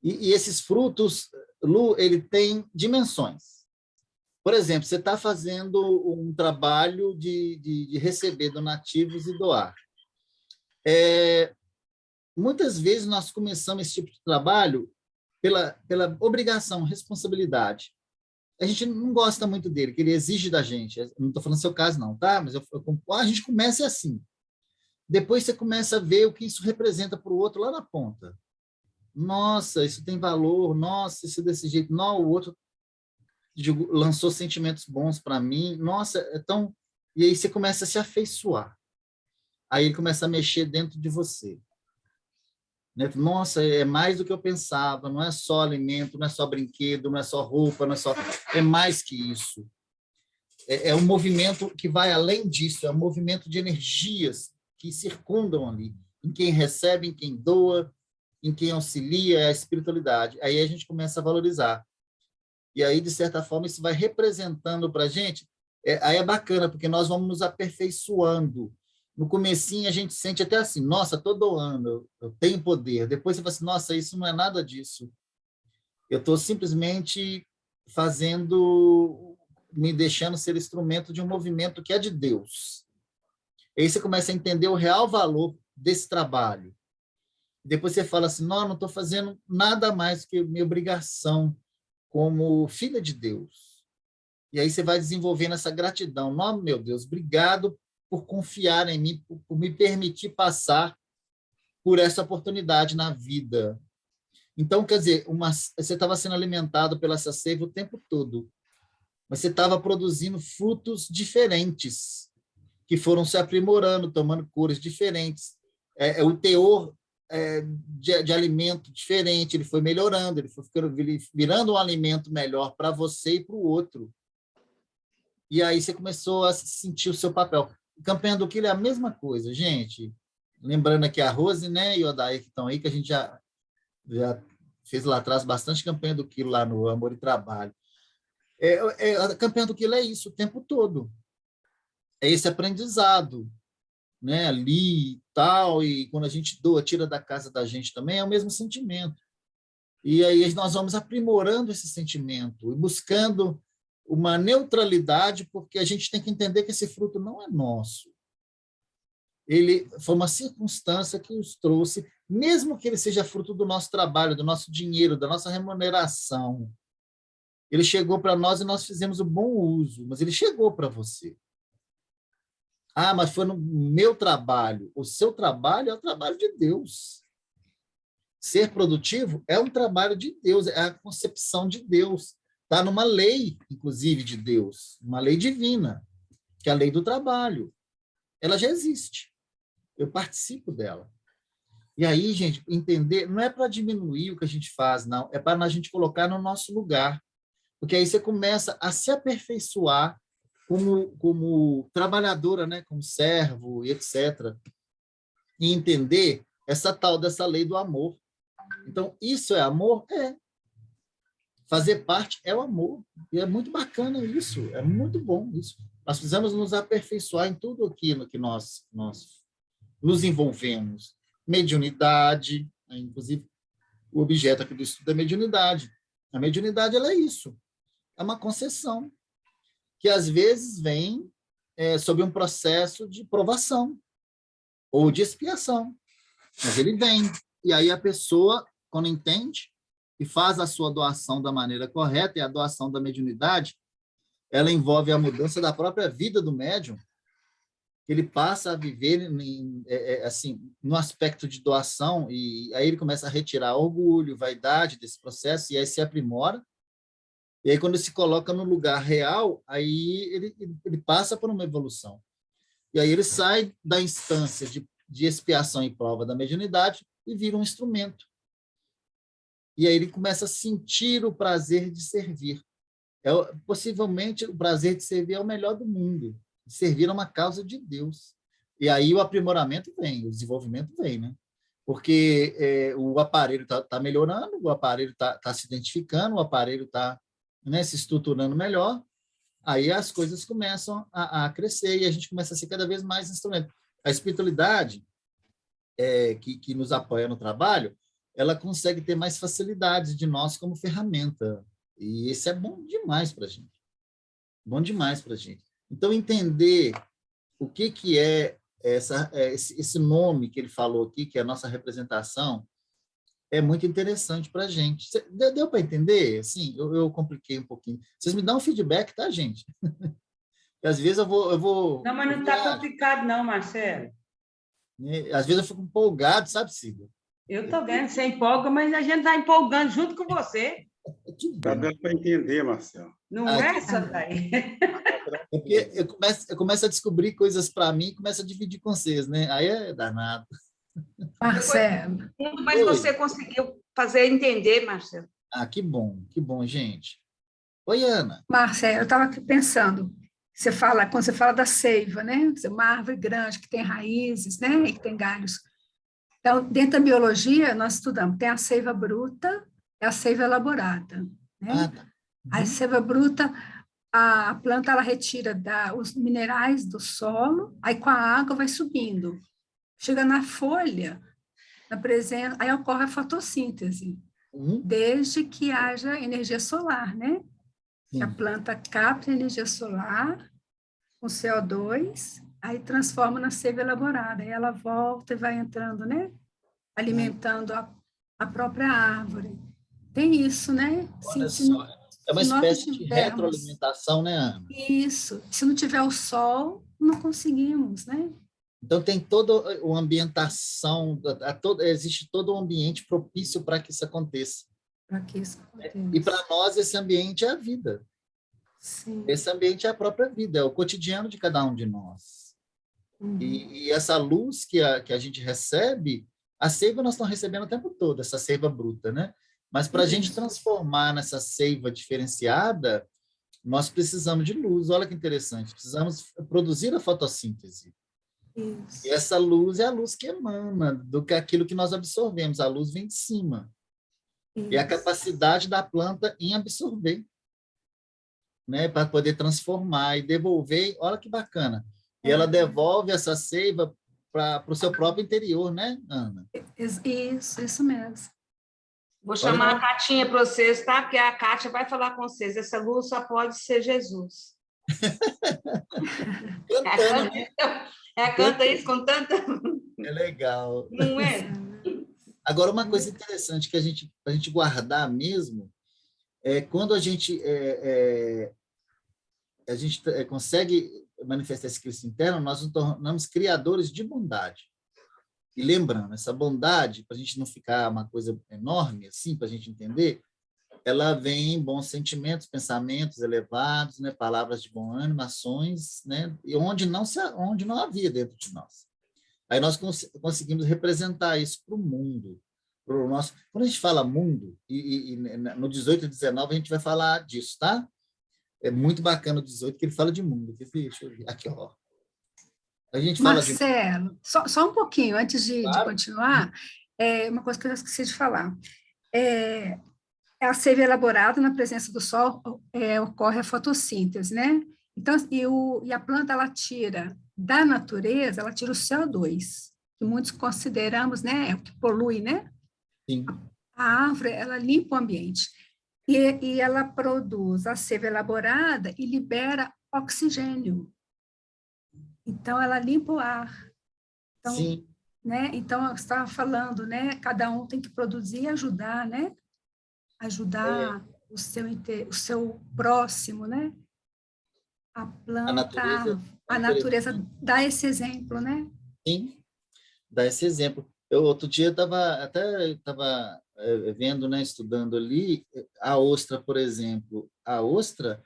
Speaker 1: E esses frutos, Lu, ele tem dimensões. Por exemplo, você está fazendo um trabalho de receber donativos e doar. Muitas vezes nós começamos esse tipo de trabalho pela obrigação, responsabilidade. A gente não gosta muito dele, que ele exige da gente. Eu não estou falando seu caso, não, tá? Mas a gente começa assim. Depois você começa a ver o que isso representa para o outro lá na ponta. Nossa, isso tem valor. Nossa, isso é desse jeito. Não, o outro lançou sentimentos bons para mim. Nossa, é tão... E aí você começa a se afeiçoar. Aí ele começa a mexer dentro de você. Nossa, é mais do que eu pensava, não é só alimento, não é só brinquedo, não é só roupa, não é só... É mais que isso. É um movimento que vai além disso, é um movimento de energias que circundam ali, em quem recebe, em quem doa, em quem auxilia, é a espiritualidade. Aí a gente começa a valorizar. E aí, de certa forma, isso vai representando para a gente, aí é bacana, porque nós vamos nos aperfeiçoando. No comecinho a gente sente até assim, nossa, estou doando, eu tenho poder. Depois você fala assim, nossa, isso não é nada disso. Eu estou simplesmente me deixando ser instrumento de um movimento que é de Deus. Aí você começa a entender o real valor desse trabalho. Depois você fala assim, não estou fazendo nada mais que minha obrigação como filha de Deus. E aí você vai desenvolvendo essa gratidão. Não, meu Deus, obrigado por confiar em mim, por me permitir passar por essa oportunidade na vida. Então, quer dizer, você estava sendo alimentado pela essa seiva o tempo todo, mas você estava produzindo frutos diferentes, que foram se aprimorando, tomando cores diferentes. O teor de alimento diferente, ele foi melhorando, ele foi virando um alimento melhor para você e para o outro. E aí você começou a sentir o seu papel. Campanha do Quilo é a mesma coisa, gente. Lembrando aqui a Rose, né, e o Odair que estão aí, que a gente já fez lá atrás bastante campanha do Quilo lá no Amor e Trabalho. A campanha do Quilo é isso o tempo todo. É esse aprendizado. né, ali e tal, e quando a gente doa, tira da casa da gente também, é o mesmo sentimento. E aí nós vamos aprimorando esse sentimento e buscando uma neutralidade, porque a gente tem que entender que esse fruto não é nosso. Ele foi uma circunstância que os trouxe, mesmo que ele seja fruto do nosso trabalho, do nosso dinheiro, da nossa remuneração. Ele chegou para nós e nós fizemos o bom uso, mas ele chegou para você. Ah, mas foi no meu trabalho. O seu trabalho é o trabalho de Deus. Ser produtivo é um trabalho de Deus, é a concepção de Deus. Está numa lei, inclusive, de Deus, uma lei divina, que é a lei do trabalho. Ela já existe. Eu participo dela. E aí, gente, entender, não é para diminuir o que a gente faz, não, é para a gente colocar no nosso lugar. Porque aí você começa a se aperfeiçoar como trabalhadora, né, como servo, e etc. E entender essa tal dessa lei do amor. Então, isso é amor? É. Fazer parte é o amor. E é muito bacana isso, é muito bom isso. Nós precisamos nos aperfeiçoar em tudo aquilo que nós nos envolvemos. Mediunidade, inclusive, o objeto aqui do estudo é mediunidade. A mediunidade, ela é isso. É uma concessão que, às vezes, vem sob um processo de provação ou de expiação. Mas ele vem. E aí a pessoa, quando entende e faz a sua doação da maneira correta, e a doação da mediunidade, ela envolve a mudança da própria vida do médium, ele passa a viver assim, no aspecto de doação, e aí ele começa a retirar orgulho, vaidade desse processo, e aí se aprimora. E aí, quando ele se coloca no lugar real, aí ele passa por uma evolução. E aí ele sai da instância de expiação e prova da mediunidade e vira um instrumento. E aí ele começa a sentir o prazer de servir. Possivelmente, o prazer de servir é o melhor do mundo. Servir a uma causa de Deus. E aí o aprimoramento vem, o desenvolvimento vem, né? Porque o aparelho está melhorando, o aparelho está se identificando, o aparelho está, né, se estruturando melhor, aí as coisas começam a crescer e a gente começa a ser cada vez mais instrumento. A espiritualidade, que nos apoia no trabalho, ela consegue ter mais facilidade de nós como ferramenta. E isso é bom demais para a gente. Bom demais para a gente. Então, entender o que é esse nome que ele falou aqui, que é a nossa representação, é muito interessante para a gente. Deu para entender? Assim, eu compliquei um pouquinho. Vocês me dão um feedback, tá, gente? E às vezes eu vou...
Speaker 2: Não, mas não está complicado, não, Marcelo.
Speaker 1: Às vezes eu fico empolgado, sabe, Cida?
Speaker 2: Eu estou vendo, você empolga, mas a gente está empolgando junto com você.
Speaker 6: Está dando para entender, Marcelo.
Speaker 2: Não é, Santaí?
Speaker 1: Porque eu começo a descobrir coisas para mim e começo a dividir com vocês, né? Aí é danado.
Speaker 3: Marcelo.
Speaker 5: Mas você conseguiu fazer entender, Marcelo.
Speaker 1: Ah, que bom, gente. Oi, Ana.
Speaker 3: Marcelo, eu estava aqui pensando, quando você fala da seiva, né? Uma árvore grande que tem raízes, né? E que tem galhos. Então, dentro da biologia, nós estudamos, tem a seiva bruta e a seiva elaborada, né?
Speaker 1: Tá.
Speaker 3: A seiva bruta, a planta ela retira os minerais do solo, aí com a água vai subindo. Chega na folha, na presença, aí ocorre a fotossíntese, desde que haja energia solar, né? Que a planta capta a energia solar com CO2, aí transforma na seiva elaborada, aí ela volta e vai entrando, né? Alimentando a própria árvore. Tem isso, né?
Speaker 1: Olha só, é uma espécie de retroalimentação, né, Ana?
Speaker 3: Isso. Se não tiver o sol, não conseguimos, né?
Speaker 1: Então, tem toda uma ambientação, existe todo um ambiente propício para que isso aconteça.
Speaker 3: Para que isso aconteça.
Speaker 1: E para nós, esse ambiente é a vida.
Speaker 3: Sim.
Speaker 1: Esse ambiente é a própria vida, é o cotidiano de cada um de nós. E essa luz que a gente recebe, a seiva nós estamos recebendo o tempo todo, essa seiva bruta, né? Mas para a gente transformar nessa seiva diferenciada, nós precisamos de luz. Olha que interessante, precisamos produzir a fotossíntese.
Speaker 3: Isso.
Speaker 1: E essa luz é a luz que emana aquilo que nós absorvemos. A luz vem de cima. Isso. E a capacidade da planta em absorver, né, para poder transformar e devolver. Olha que bacana. E ela devolve essa seiva para o seu próprio interior, né, Ana?
Speaker 3: Isso mesmo.
Speaker 5: Vou chamar a Catinha para vocês, tá? Porque a Cátia vai falar com vocês. Essa luz só pode ser Jesus.
Speaker 1: Cantando, né?
Speaker 5: Ela canta isso com tanta...
Speaker 1: É legal.
Speaker 5: Não é?
Speaker 1: Agora, uma coisa interessante que a gente guardar mesmo é quando a gente consegue manifestar esse Cristo interno, nós nos tornamos criadores de bondade. E lembrando, essa bondade, para a gente não ficar uma coisa enorme, assim, para a gente entender, ela vem em bons sentimentos, pensamentos elevados, né, palavras de bom ânimo, ações, né, e onde não havia dentro de nós. Aí nós conseguimos representar isso para o mundo, para o nosso. Quando a gente fala mundo, e no 18 e 19 a gente vai falar disso, tá? É muito bacana o 18, que ele fala de mundo. Deixa eu ver. Aqui, ó. A gente fala
Speaker 3: Marcelo, só um pouquinho, antes de continuar, uma coisa que eu esqueci de falar. A seiva elaborada na presença do sol ocorre a fotossíntese, né? Então, e a planta, ela tira da natureza, ela tira o CO2, que muitos consideramos, né, o que polui, né?
Speaker 1: Sim.
Speaker 3: A árvore, ela limpa o ambiente. E ela produz a seiva elaborada e libera oxigênio. Então, ela limpa o ar. Então,
Speaker 1: sim.
Speaker 3: Né? Então, você estava falando, né? Cada um tem que produzir e ajudar, né? Ajudar o seu próximo, né? A planta, a natureza dá esse exemplo, né?
Speaker 1: Sim, dá esse exemplo. Outro dia estava vendo, né, estudando ali, a ostra, por exemplo. A ostra,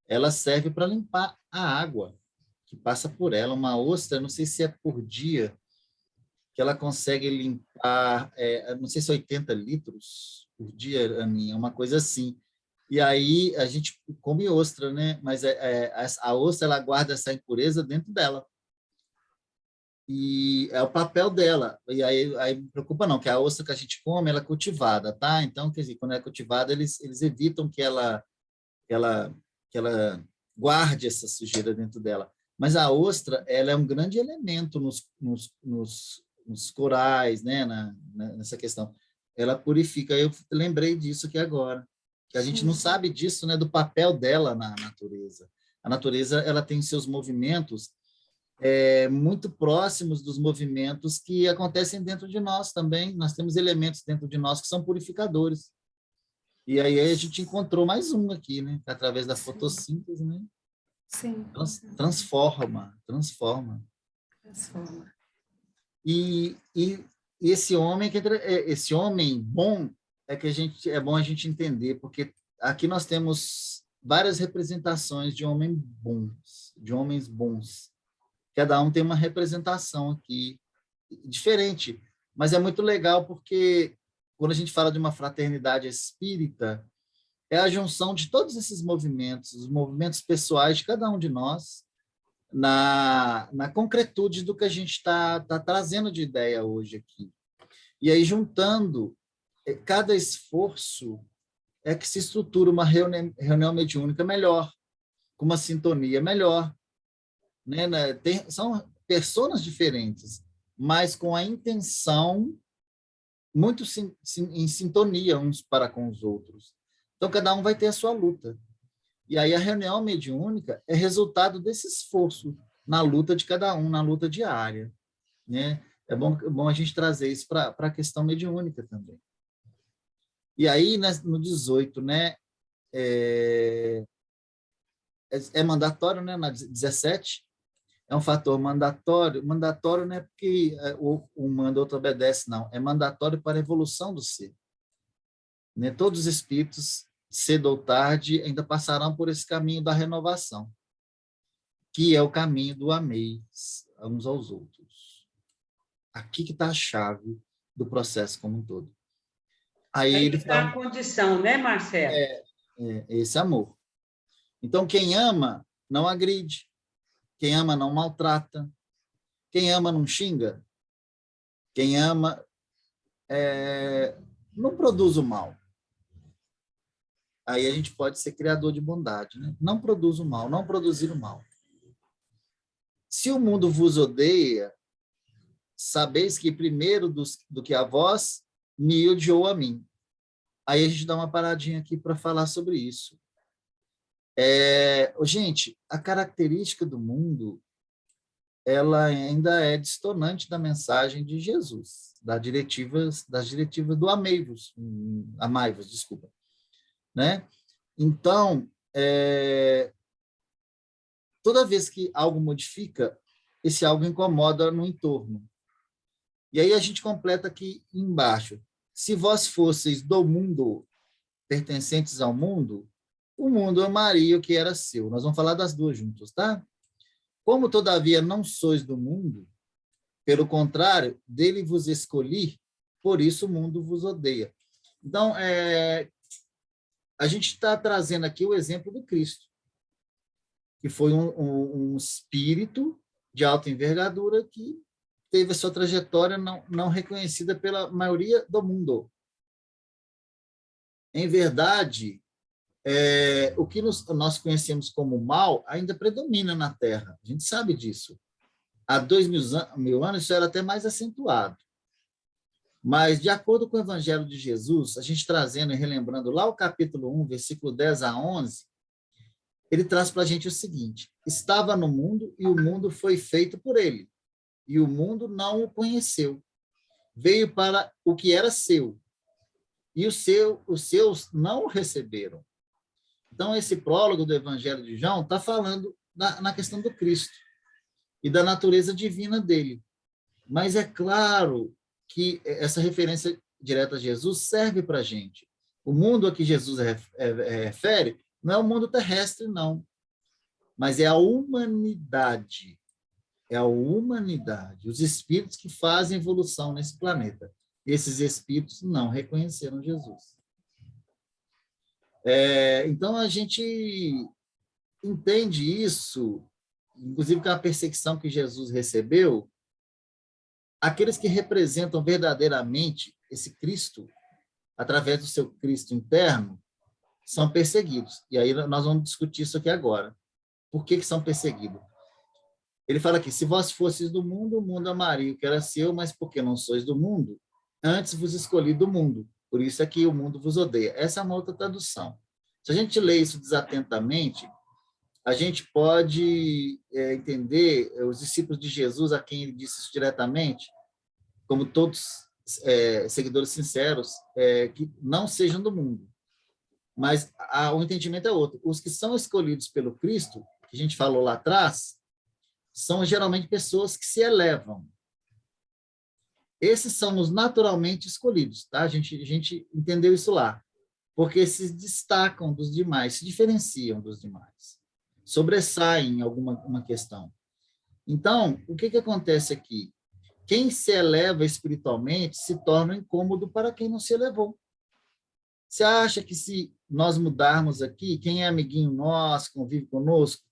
Speaker 1: ela serve para limpar a água que passa por ela. Uma ostra, não sei se é por dia, que ela consegue limpar, não sei se 80 litros por dia, Aninha, uma coisa assim. E aí a gente come ostra, né? Mas a ostra, ela guarda essa impureza dentro dela. E é o papel dela. E aí me preocupa não, que a ostra que a gente come, ela é cultivada, tá? Então, quer dizer, quando é cultivada, eles evitam que ela guarde essa sujeira dentro dela. Mas a ostra, ela é um grande elemento nos corais, né? Nessa questão. Ela purifica. Eu lembrei disso aqui agora, que a gente não sabe disso, né? Do papel dela na natureza. A natureza, ela tem seus movimentos muito próximos dos movimentos que acontecem dentro de nós também. Nós temos elementos dentro de nós que são purificadores. E aí a gente encontrou mais um aqui, né? Através da fotossíntese, né?
Speaker 3: Sim.
Speaker 1: Transforma. E esse homem bom é bom a gente entender, porque aqui nós temos várias representações de homens bons. Cada um tem uma representação aqui diferente, mas é muito legal porque quando a gente fala de uma fraternidade espírita, é a junção de todos esses movimentos, os movimentos pessoais de cada um de nós, na concretude do que a gente está trazendo de ideia hoje aqui. E aí, juntando cada esforço, é que se estrutura uma reunião mediúnica melhor, com uma sintonia melhor, né? São pessoas diferentes, mas com a intenção muito em sintonia uns para com os outros. Então, cada um vai ter a sua luta. E aí a reunião mediúnica é resultado desse esforço na luta de cada um, na luta diária, né? É bom a gente trazer isso para a questão mediúnica também. E aí, no 18, né, é mandatório, né, na 17, é um fator mandatório. Mandatório não é porque um manda, outro obedece, não. É mandatório para a evolução do ser. Né? Todos os espíritos, cedo ou tarde, ainda passarão por esse caminho da renovação, que é o caminho do amei uns aos outros. Aqui que está a chave do processo como um todo. Aí ele
Speaker 2: está a condição, né, Marcelo?
Speaker 1: Esse amor. Então, quem ama, não agride. Quem ama, não maltrata. Quem ama, não xinga. Quem ama, não produz o mal. Aí a gente pode ser criador de bondade, né? Não produz o mal, não produzir o mal. Se o mundo vos odeia, sabeis que primeiro do que a vós, me odiou a mim. Aí a gente dá uma paradinha aqui para falar sobre isso. Gente, a característica do mundo, ela ainda é distonante da mensagem de Jesus, das diretivas do amai-vos, desculpa, né? Então, toda vez que algo modifica, esse algo incomoda no entorno. E aí a gente completa aqui embaixo. Se vós fosseis do mundo, pertencentes ao mundo, o mundo amaria o que era seu. Nós vamos falar das duas juntos, tá? Como, todavia, não sois do mundo, pelo contrário, dele vos escolhi, por isso o mundo vos odeia. Então, a gente está trazendo aqui o exemplo do Cristo, que foi um espírito de alta envergadura que teve a sua trajetória não reconhecida pela maioria do mundo. Em verdade, o que nós conhecemos como mal ainda predomina na Terra. A gente sabe disso. Há 2000 anos, isso era até mais acentuado. Mas, de acordo com o Evangelho de Jesus, a gente trazendo e relembrando lá o capítulo 1, versículo 10 a 11, ele traz para a gente o seguinte: estava no mundo e o mundo foi feito por ele, e o mundo não o conheceu. Veio para o que era seu, e os seus não o receberam. Então, esse prólogo do Evangelho de João está falando na questão do Cristo e da natureza divina dele. Mas é claro que essa referência direta a Jesus serve para a gente. O mundo a que Jesus refere não é o mundo terrestre, não, mas é a humanidade. É a humanidade, os espíritos que fazem evolução nesse planeta. Esses espíritos não reconheceram Jesus. Então, a gente entende isso, inclusive com a perseguição que Jesus recebeu. Aqueles que representam verdadeiramente esse Cristo, através do seu Cristo interno, são perseguidos. E aí nós vamos discutir isso aqui agora. Por que são perseguidos? Ele fala aqui: se vós fosseis do mundo, o mundo amaria o que era seu, mas porque não sois do mundo, antes vos escolhi do mundo. Por isso é que o mundo vos odeia. Essa é uma outra tradução. Se a gente lê isso desatentamente, a gente pode entender os discípulos de Jesus, a quem ele disse isso diretamente, como todos seguidores sinceros, que não sejam do mundo. Mas o entendimento é outro. Os que são escolhidos pelo Cristo, que a gente falou lá atrás, são geralmente pessoas que se elevam. Esses são os naturalmente escolhidos, tá? A gente entendeu isso lá, porque se destacam dos demais, se diferenciam dos demais, sobressaem em alguma questão. Então, o que acontece aqui? Quem se eleva espiritualmente se torna incômodo para quem não se elevou. Você acha que se nós mudarmos aqui, quem é amiguinho nosso, convive conosco,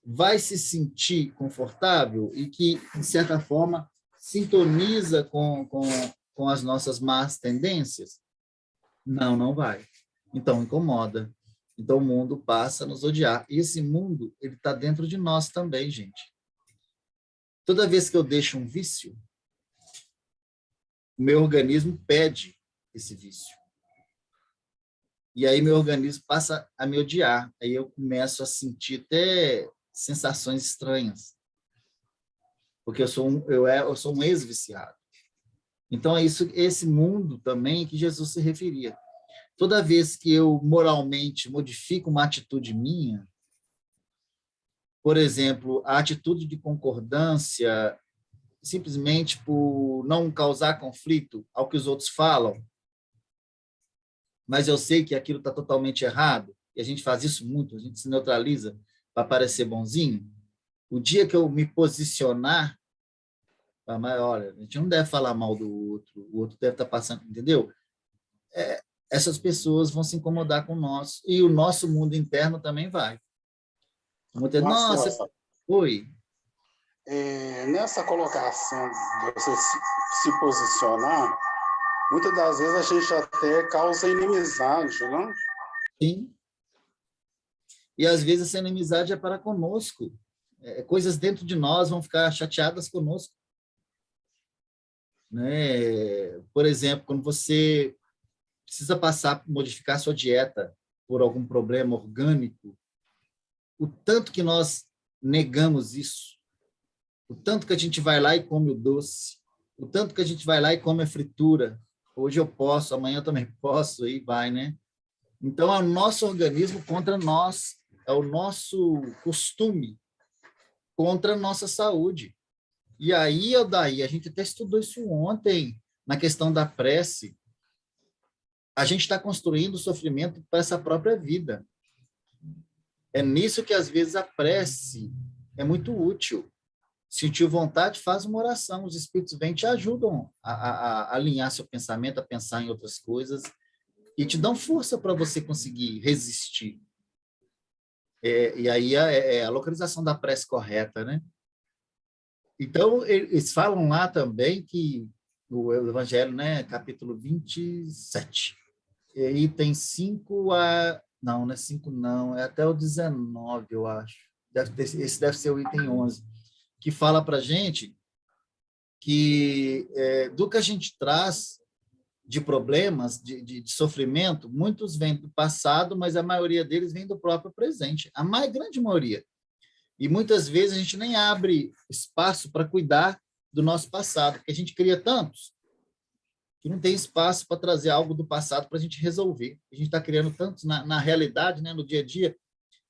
Speaker 1: vai se sentir confortável e que, de certa forma, sintoniza com as nossas más tendências? Não, não vai. Então, incomoda. Então, o mundo passa a nos odiar. E esse mundo, ele está dentro de nós também, gente. Toda vez que eu deixo um vício, o meu organismo pede esse vício. E aí meu organismo passa a me odiar. Aí eu começo a sentir até sensações estranhas. Porque eu sou um ex-viciado. Então, é esse mundo também que Jesus se referia. Toda vez que eu moralmente modifico uma atitude minha, por exemplo, a atitude de concordância, simplesmente por não causar conflito ao que os outros falam, mas eu sei que aquilo está totalmente errado, e a gente faz isso muito, a gente se neutraliza para parecer bonzinho. O dia que eu me posicionar, mas olha, a gente não deve falar mal do outro, o outro deve estar passando, entendeu? Essas pessoas vão se incomodar com o nosso, e o nosso mundo interno também vai. Vão ter, nossa, oi.
Speaker 6: Nessa colocação de você se posicionar, muitas das vezes a gente até causa inimizade, não?
Speaker 1: Sim. E às vezes essa inimizade é para conosco. Coisas dentro de nós vão ficar chateadas conosco. né? Por exemplo, quando você precisa modificar sua dieta por algum problema orgânico, o tanto que nós negamos isso, o tanto que a gente vai lá e come o doce, o tanto que a gente vai lá e come a fritura. Hoje eu posso, amanhã eu também posso, aí vai, né? Então, é o nosso organismo contra nós, é o nosso costume contra a nossa saúde. E aí, Aldair, a gente até estudou isso ontem, na questão da prece. A gente está construindo sofrimento para essa própria vida. É nisso que, às vezes, a prece é muito útil. Sentiu vontade, faz uma oração. Os espíritos vêm e te ajudam a alinhar seu pensamento, a pensar em outras coisas, e te dão força para você conseguir resistir. E aí é a localização da prece correta, né? Então, eles falam lá também que o Evangelho, né, capítulo 27, item 5 a... Não, não é 5, não, é até o 19, eu acho. Esse deve ser o item 11, que fala para a gente que do que a gente traz de problemas, de sofrimento, muitos vêm do passado, mas a maioria deles vem do próprio presente, a grande maioria. E muitas vezes a gente nem abre espaço para cuidar do nosso passado, porque a gente cria tantos que não tem espaço para trazer algo do passado para a gente resolver. A gente está criando tantos na realidade, né, no dia a dia,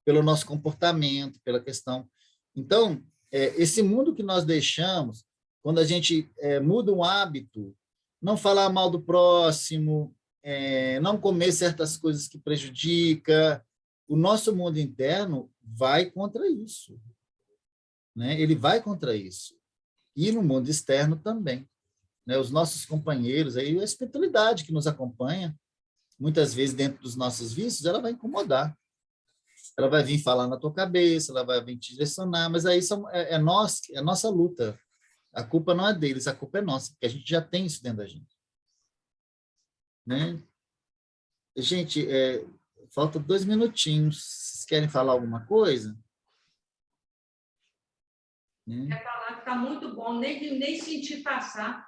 Speaker 1: pelo nosso comportamento, pela questão. Então, esse mundo que nós deixamos, quando a gente muda um hábito, não falar mal do próximo, não comer certas coisas que prejudicam, o nosso mundo interno vai contra isso, né? Ele vai contra isso. E no mundo externo também, né? Os nossos companheiros, aí, a espiritualidade que nos acompanha, muitas vezes dentro dos nossos vícios, ela vai incomodar. Ela vai vir falar na tua cabeça, ela vai vir te direcionar, mas aí é nossa luta. A culpa não é deles, a culpa é nossa, porque a gente já tem isso dentro da gente. Né? Gente, falta 2 minutinhos. Vocês querem falar alguma coisa?
Speaker 5: Quer falar que está muito bom, nem senti passar.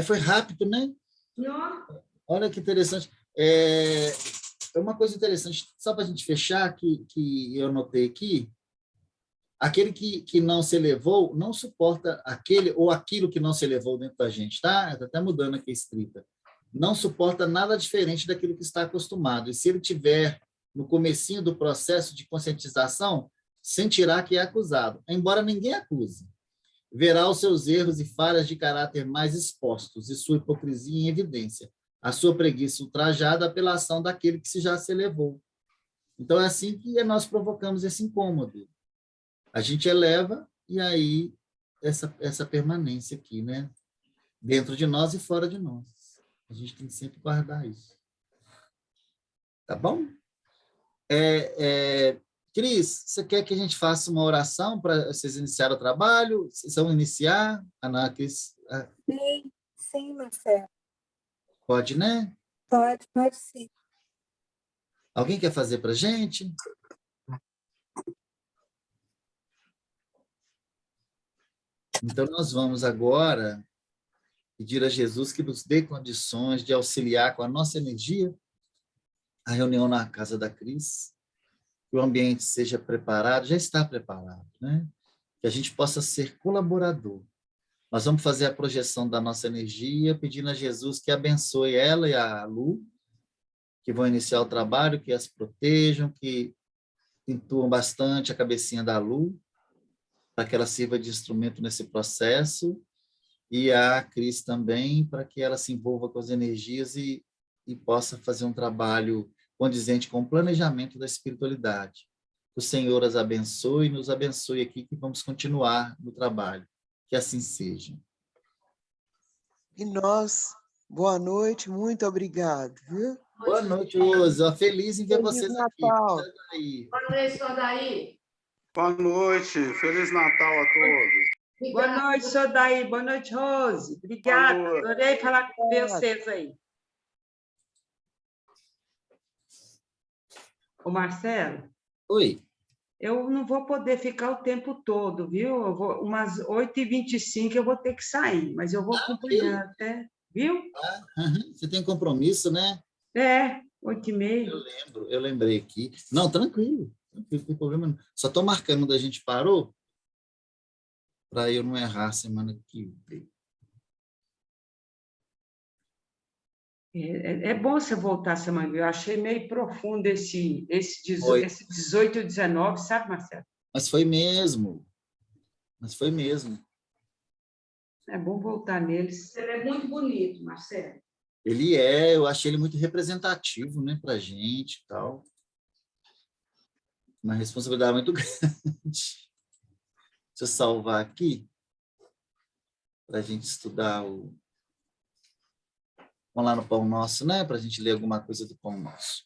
Speaker 1: Foi rápido, né?
Speaker 5: Não.
Speaker 1: Olha que interessante. Uma coisa interessante, só para a gente fechar, que eu notei aqui, aquele que não se elevou não suporta aquele ou aquilo que não se elevou dentro da gente, tá? Está até mudando aqui a escrita. Não suporta nada diferente daquilo que está acostumado. E se ele tiver no comecinho do processo de conscientização, sentirá que é acusado, embora ninguém acuse. Verá os seus erros e falhas de caráter mais expostos e sua hipocrisia em evidência, a sua preguiça ultrajada pela ação daquele que já se elevou. Então, é assim que nós provocamos esse incômodo. A gente eleva e aí essa permanência aqui, né? Dentro de nós e fora de nós. A gente tem que sempre guardar isso. Tá bom? Cris, você quer que a gente faça uma oração para vocês iniciarem o trabalho? Vocês vão iniciar? Ana, Cris?
Speaker 3: Sim, Marcelo.
Speaker 1: Pode, né?
Speaker 3: Pode sim.
Speaker 1: Alguém quer fazer para a gente? Então, nós vamos agora pedir a Jesus que nos dê condições de auxiliar com a nossa energia a reunião na casa da Cris, que o ambiente seja preparado, já está preparado, né? Que a gente possa ser colaborador. Nós vamos fazer a projeção da nossa energia, pedindo a Jesus que abençoe ela e a Lu, que vão iniciar o trabalho, que as protejam, que intuam bastante a cabecinha da Lu, para que ela sirva de instrumento nesse processo, e a Cris também, para que ela se envolva com as energias e possa fazer um trabalho condizente com o planejamento da espiritualidade. O Senhor as abençoe e nos abençoe aqui, que vamos continuar no trabalho. Que assim seja.
Speaker 7: E nós, boa noite, muito obrigado. Viu?
Speaker 1: Boa noite, Rosa. Feliz em ver vocês
Speaker 7: Natal.
Speaker 1: aqui.
Speaker 5: Boa noite, Sodaí.
Speaker 6: Boa noite, Feliz Natal a todos.
Speaker 2: Boa noite, Sodaí. Boa noite, Rose. Obrigada. Adorei falar com vocês aí. Ô, Marcelo.
Speaker 1: Oi.
Speaker 2: eu não vou poder ficar o tempo todo, viu? Eu vou, umas 8h25 eu vou ter que sair, mas eu vou acompanhar até, viu?
Speaker 1: Aham, você tem compromisso, né?
Speaker 2: 8h30.
Speaker 1: Eu lembrei aqui. Não, tranquilo, não tem problema não. Só estou marcando onde a gente parou, para eu não errar semana que vem.
Speaker 2: É bom você voltar semana que vem. Eu achei meio profundo esse
Speaker 1: Foi.
Speaker 2: 18 e 19, sabe, Marcelo?
Speaker 1: Mas foi mesmo. Mas foi mesmo.
Speaker 2: É bom voltar neles.
Speaker 5: Ele é muito bonito, Marcelo.
Speaker 1: Eu achei ele muito representativo, né, para a gente e tal. Uma responsabilidade muito grande. Deixa eu salvar aqui, para a gente estudar o... Vamos lá no Pão Nosso, né, para a gente ler alguma coisa do Pão Nosso.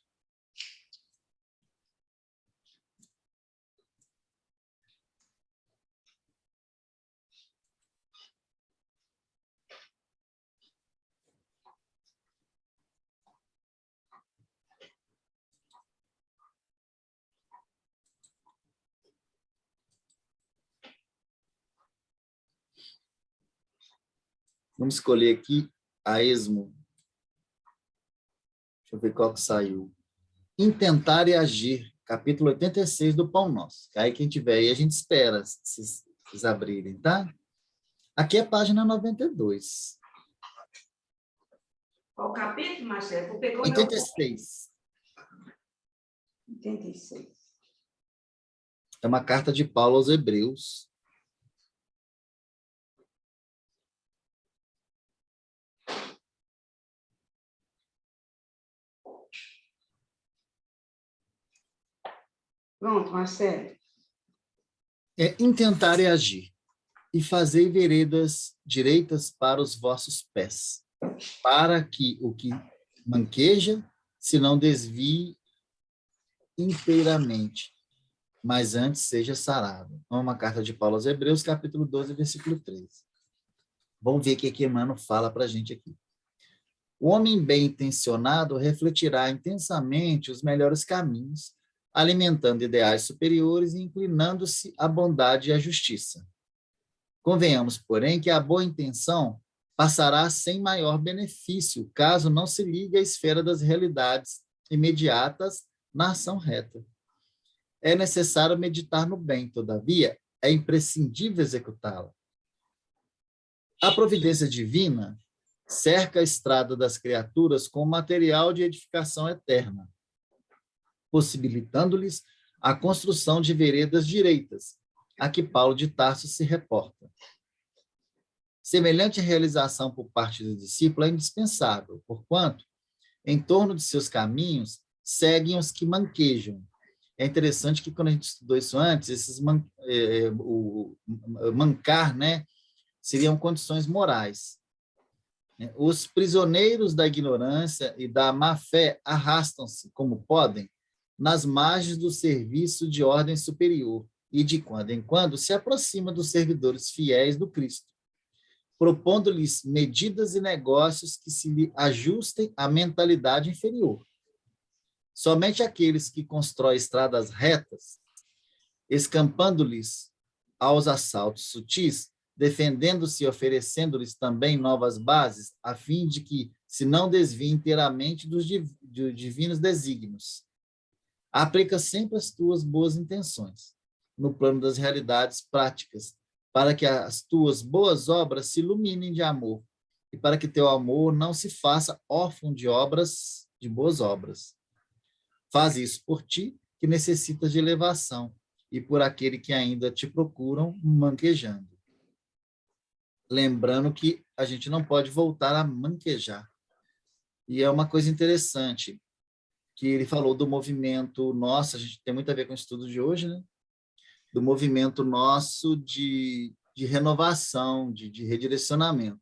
Speaker 1: Vamos escolher aqui a esmo. Deixa eu ver qual que saiu. Intentar e agir, capítulo 86 do Pão Nosso. Aí quem tiver aí, a gente espera, se vocês abrirem, tá? Aqui é a página 92.
Speaker 5: Qual capítulo, Marcelo? Vou pegar o meu...
Speaker 1: 86.
Speaker 2: 86.
Speaker 1: É uma carta de Paulo aos Hebreus.
Speaker 5: Pronto, Marcelo.
Speaker 1: É intentar e agir, e fazei veredas direitas para os vossos pés, para que o que manqueja se não desvie inteiramente, mas antes seja sarado. É uma carta de Paulo aos Hebreus, capítulo 12, versículo 13. Vamos ver o que Emmanuel fala para a gente aqui. O homem bem intencionado refletirá intensamente os melhores caminhos, alimentando ideais superiores e inclinando-se à bondade e à justiça. Convenhamos, porém, que a boa intenção passará sem maior benefício, caso não se ligue à esfera das realidades imediatas na ação reta. É necessário meditar no bem, todavia, é imprescindível executá-la. A providência divina cerca a estrada das criaturas com material de edificação eterna, possibilitando-lhes a construção de veredas direitas, a que Paulo de Tarso se reporta. Semelhante realização por parte do discípulo é indispensável, porquanto, em torno de seus caminhos, seguem os que manquejam. É interessante que, quando a gente estudou isso antes, o mancar, né, seriam condições morais. Os prisioneiros da ignorância e da má-fé arrastam-se, como podem, nas margens do serviço de ordem superior e, de quando em quando, se aproxima dos servidores fiéis do Cristo, propondo-lhes medidas e negócios que se lhe ajustem à mentalidade inferior. Somente aqueles que constroem estradas retas, escampando-lhes aos assaltos sutis, defendendo-se e oferecendo-lhes também novas bases, a fim de que se não desviem inteiramente dos divinos desígnios. Aplica sempre as tuas boas intenções, no plano das realidades práticas, para que as tuas boas obras se iluminem de amor, e para que teu amor não se faça órfão de boas obras. Faz isso por ti, que necessitas de elevação, e por aquele que ainda te procuram manquejando. Lembrando que a gente não pode voltar a manquejar. E é uma coisa interessante, que ele falou do movimento nosso, a gente tem muito a ver com o estudo de hoje, né? Do movimento nosso de renovação, de redirecionamento.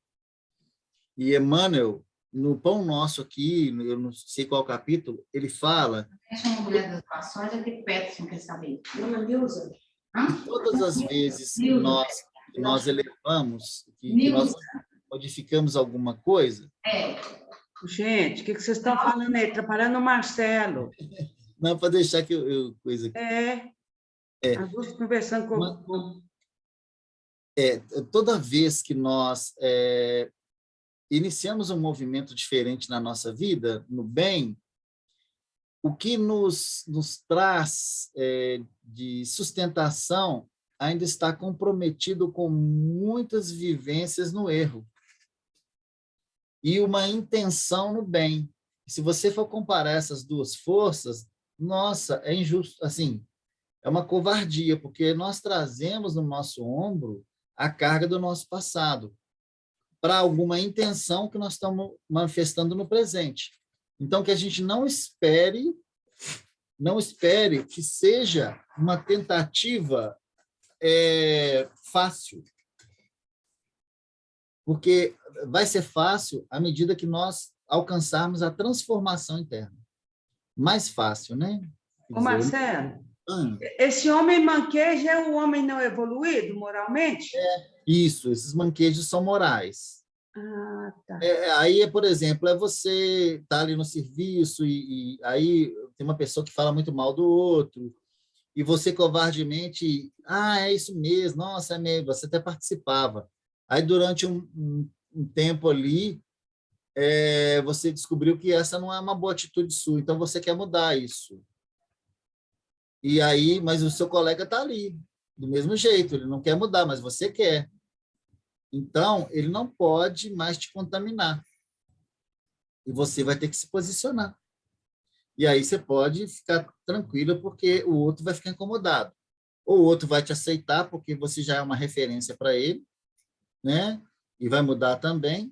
Speaker 1: E Emmanuel, no Pão Nosso aqui, eu não sei qual capítulo, ele fala...
Speaker 4: Deixa uma mulher das doações, é de perto, se não quer saber.
Speaker 5: Dona Nilza?
Speaker 1: que todas as vezes que nós elevamos, que nós modificamos alguma coisa...
Speaker 2: Gente, o que vocês estão falando aí? Atrapalhando o Marcelo.
Speaker 1: Não, para deixar que eu coisa aqui.
Speaker 2: As duas conversando com...
Speaker 1: Toda vez que nós iniciamos um movimento diferente na nossa vida, no bem, o que nos traz de sustentação ainda está comprometido com muitas vivências no erro e uma intenção no bem. Se você for comparar essas duas forças, nossa, é injusto, assim, é uma covardia, porque nós trazemos no nosso ombro a carga do nosso passado para alguma intenção que nós estamos manifestando no presente. Então, que a gente não espere que seja uma tentativa fácil, porque vai ser fácil à medida que nós alcançarmos a transformação interna. Mais fácil, né?
Speaker 2: Ô, Marcelo, esse homem manqueja é um homem não evoluído moralmente?
Speaker 1: Isso, esses manquejos são morais.
Speaker 2: Ah, tá.
Speaker 1: Aí, por exemplo, você está ali no serviço e aí tem uma pessoa que fala muito mal do outro e você covardemente, é isso mesmo, nossa, é mesmo, você até participava. Aí, durante um tempo ali, você descobriu que essa não é uma boa atitude sua, então você quer mudar isso. E aí, mas o seu colega está ali, do mesmo jeito, ele não quer mudar, mas você quer. Então, ele não pode mais te contaminar. E você vai ter que se posicionar. E aí você pode ficar tranquila, porque o outro vai ficar incomodado. Ou o outro vai te aceitar, porque você já é uma referência para ele, né? E vai mudar também.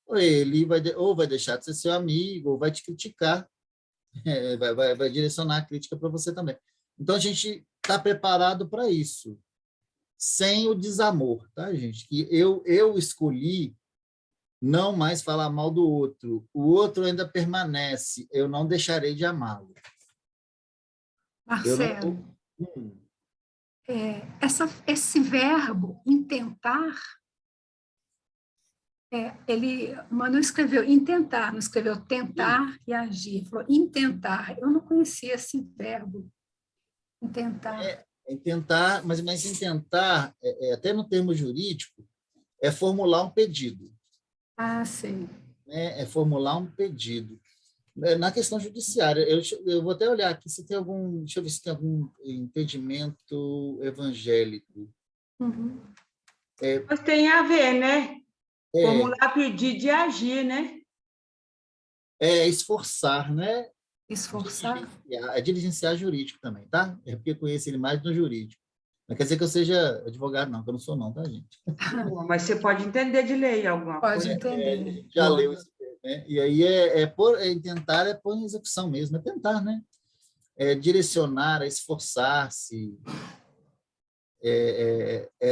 Speaker 1: Ou ele vai deixar de ser seu amigo, ou vai te criticar. Vai direcionar a crítica para você também. Então, a gente está preparado para isso. Sem o desamor, tá, gente? Que eu escolhi não mais falar mal do outro. O outro ainda permanece. Eu não deixarei de amá-lo.
Speaker 3: Marcelo, esse verbo, intentar, Manuel escreveu intentar, não escreveu tentar e agir. Falou intentar. Eu não conhecia esse verbo, intentar.
Speaker 1: Intentar, mas intentar, até no termo jurídico, é formular um pedido.
Speaker 3: Sim.
Speaker 1: É formular um pedido. Na questão judiciária, eu vou até olhar aqui se tem algum, deixa eu ver se tem algum entendimento evangélico.
Speaker 3: Uhum.
Speaker 2: Mas tem a ver, né? Formular pedido e agir, né?
Speaker 1: Esforçar, né?
Speaker 3: Esforçar.
Speaker 1: Diligenciar jurídico também, tá? É porque eu conheço ele mais no jurídico. Não quer dizer que eu seja advogado, não, que eu não sou, não, tá, gente?
Speaker 2: Mas você pode entender de lei alguma
Speaker 3: Pode
Speaker 2: coisa.
Speaker 3: entender.
Speaker 1: Já leu isso, né? E aí tentar é pôr em execução mesmo, é tentar, né? Direcionar, esforçar-se,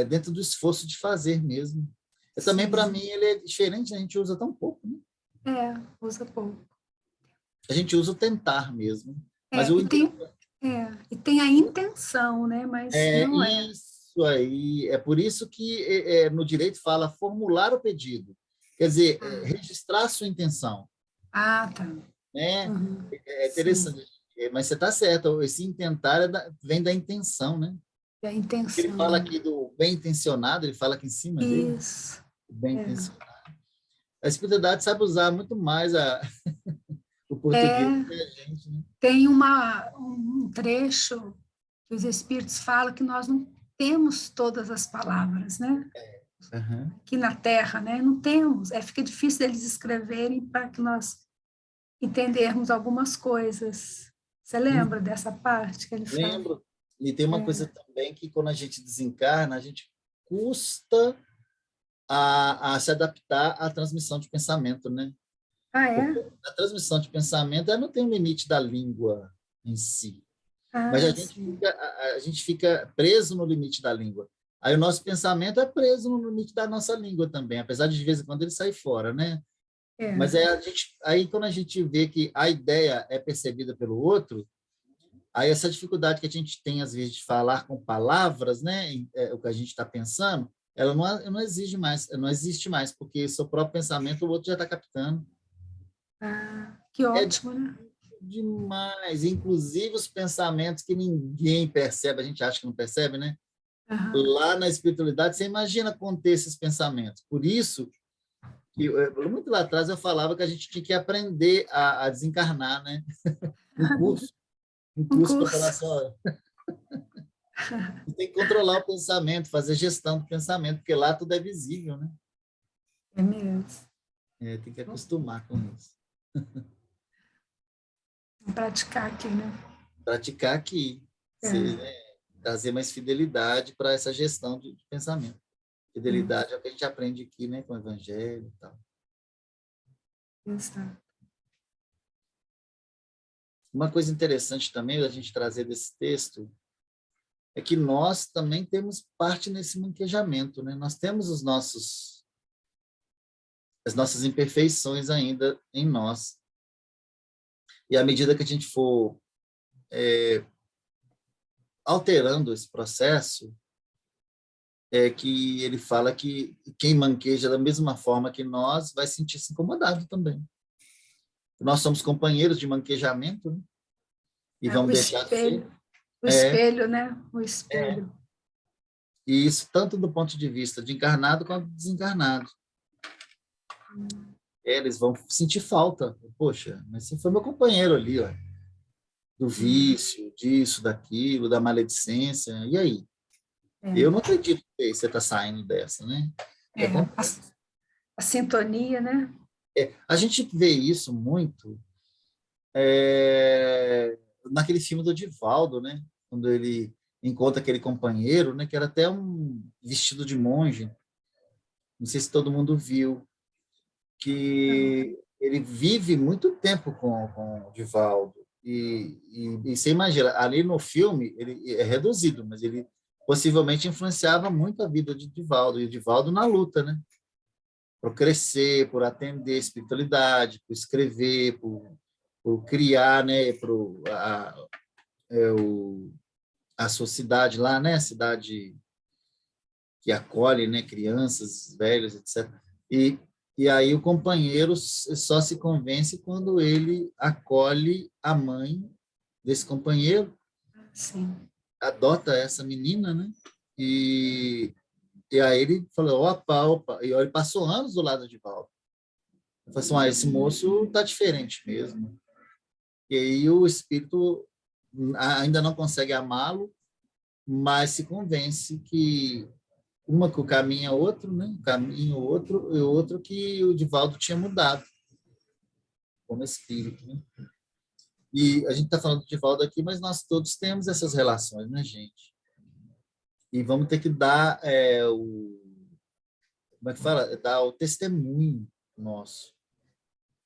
Speaker 1: dentro do esforço de fazer mesmo. Também, para mim, ele é diferente, a gente usa tão pouco, né?
Speaker 3: Usa pouco.
Speaker 1: A gente usa o tentar mesmo. Mas
Speaker 3: e tem a intenção, né? Mas não é.
Speaker 1: Isso aí. É por isso que no direito fala formular o pedido. Quer dizer, registrar a sua intenção.
Speaker 3: Tá.
Speaker 1: Né?
Speaker 3: Uhum.
Speaker 1: É interessante. Mas você está certo, esse intentar vem da intenção, né?
Speaker 3: Da intenção.
Speaker 1: Ele fala aqui do bem intencionado, ele fala aqui em cima dele.
Speaker 3: Isso.
Speaker 1: Bem intencionado. A espiritualidade sabe usar muito mais o português que a gente, né?
Speaker 3: Tem um trecho que os espíritos falam que nós não temos todas as palavras, né? Aqui na Terra, né? Não temos. Fica difícil eles escreverem para que nós entendermos algumas coisas. Você lembra dessa parte que ele fala?
Speaker 1: Lembro. E tem uma coisa também que quando a gente desencarna, a gente custa a se adaptar à transmissão de pensamento, né? Porque a transmissão de pensamento não tem um limite da língua em si. Mas a gente fica preso no limite da língua. Aí o nosso pensamento é preso no limite da nossa língua também, apesar de vez em quando ele sair fora, né? Mas aí quando a gente vê que a ideia é percebida pelo outro, aí essa dificuldade que a gente tem, às vezes, de falar com palavras, né? O que a gente está pensando, ela não existe mais, porque seu próprio pensamento o outro já está captando.
Speaker 3: Que ótimo, né?
Speaker 1: demais. Inclusive os pensamentos que ninguém percebe, a gente acha que não percebe, né?
Speaker 3: Aham.
Speaker 1: Lá na espiritualidade, você imagina conter esses pensamentos. Por isso, muito lá atrás eu falava que a gente tinha que aprender a desencarnar, né? Um curso, um
Speaker 3: Um
Speaker 1: curso para falar
Speaker 3: curso.
Speaker 1: assim, olha, você tem que controlar o pensamento, fazer gestão do pensamento, porque lá tudo é visível, né?
Speaker 3: É mesmo.
Speaker 1: Tem que acostumar com isso.
Speaker 3: Vou praticar aqui, né?
Speaker 1: Praticar aqui, trazer mais fidelidade para essa gestão de pensamento. Fidelidade é o que a gente aprende aqui, né, com o Evangelho e tal.
Speaker 3: Exato.
Speaker 1: Uma coisa interessante também da gente trazer desse texto é que nós também temos parte nesse manquejamento, né? Nós temos as nossas imperfeições ainda em nós. E à medida que a gente for alterando esse processo, é que ele fala que quem manqueja da mesma forma que nós vai sentir-se incomodado também. Nós somos companheiros de manquejamento, né? E vamos deixar de ser.
Speaker 3: O espelho, né? O espelho.
Speaker 1: E isso tanto do ponto de vista de encarnado quanto de desencarnado. Eles vão sentir falta. Poxa, mas você foi meu companheiro ali, ó, do vício, disso, daquilo, da maledicência. E aí? Eu não acredito que você está saindo dessa, né?
Speaker 3: A sintonia, né?
Speaker 1: A gente vê isso muito naquele filme do Divaldo, né? Quando ele encontra aquele companheiro, né? Que era até um vestido de monge. Não sei se todo mundo viu. Que ele vive muito tempo com o Divaldo. E você imagina, ali no filme, ele é reduzido, mas ele possivelmente influenciava muito a vida de Divaldo. E o Divaldo na luta, né? Por crescer, por atender a espiritualidade, por escrever, por criar, né? A sua cidade lá, né? A cidade que acolhe, né? Crianças, velhos, etc. E aí o companheiro só se convence quando ele acolhe a mãe desse companheiro,
Speaker 3: Sim.
Speaker 1: adota essa menina, né? E aí ele falou, opa. E ele passou anos do lado de Valdo. Ele falou assim, esse moço tá diferente mesmo. E aí o espírito ainda não consegue amá-lo, mas se convence que que o caminho é outro, né? O caminho outro e outro que o Divaldo tinha mudado como espírito, né? E a gente está falando de Divaldo aqui, mas nós todos temos essas relações, né, gente? E vamos ter que dar como é que fala? Dar o testemunho nosso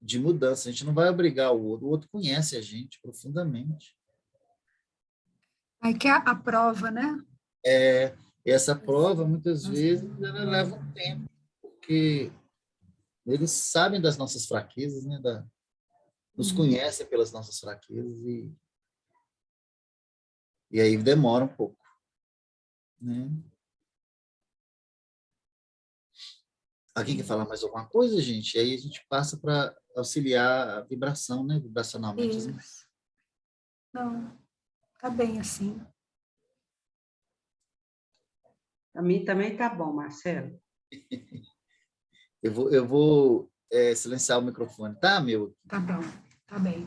Speaker 1: de mudança. A gente não vai obrigar o outro conhece a gente profundamente.
Speaker 3: Aí que é a prova, né?
Speaker 1: Essa prova, muitas vezes, ela leva um tempo, porque eles sabem das nossas fraquezas, né? Nos conhecem pelas nossas fraquezas e aí demora um pouco, né? Alguém quer falar mais alguma coisa, gente? E aí a gente passa para auxiliar a vibração, né? Vibracionalmente.
Speaker 3: Isso. Não, tá bem assim.
Speaker 2: Para mim também tá bom, Marcelo.
Speaker 1: Eu vou silenciar o microfone, tá, meu?
Speaker 3: Tá bom, tá bem.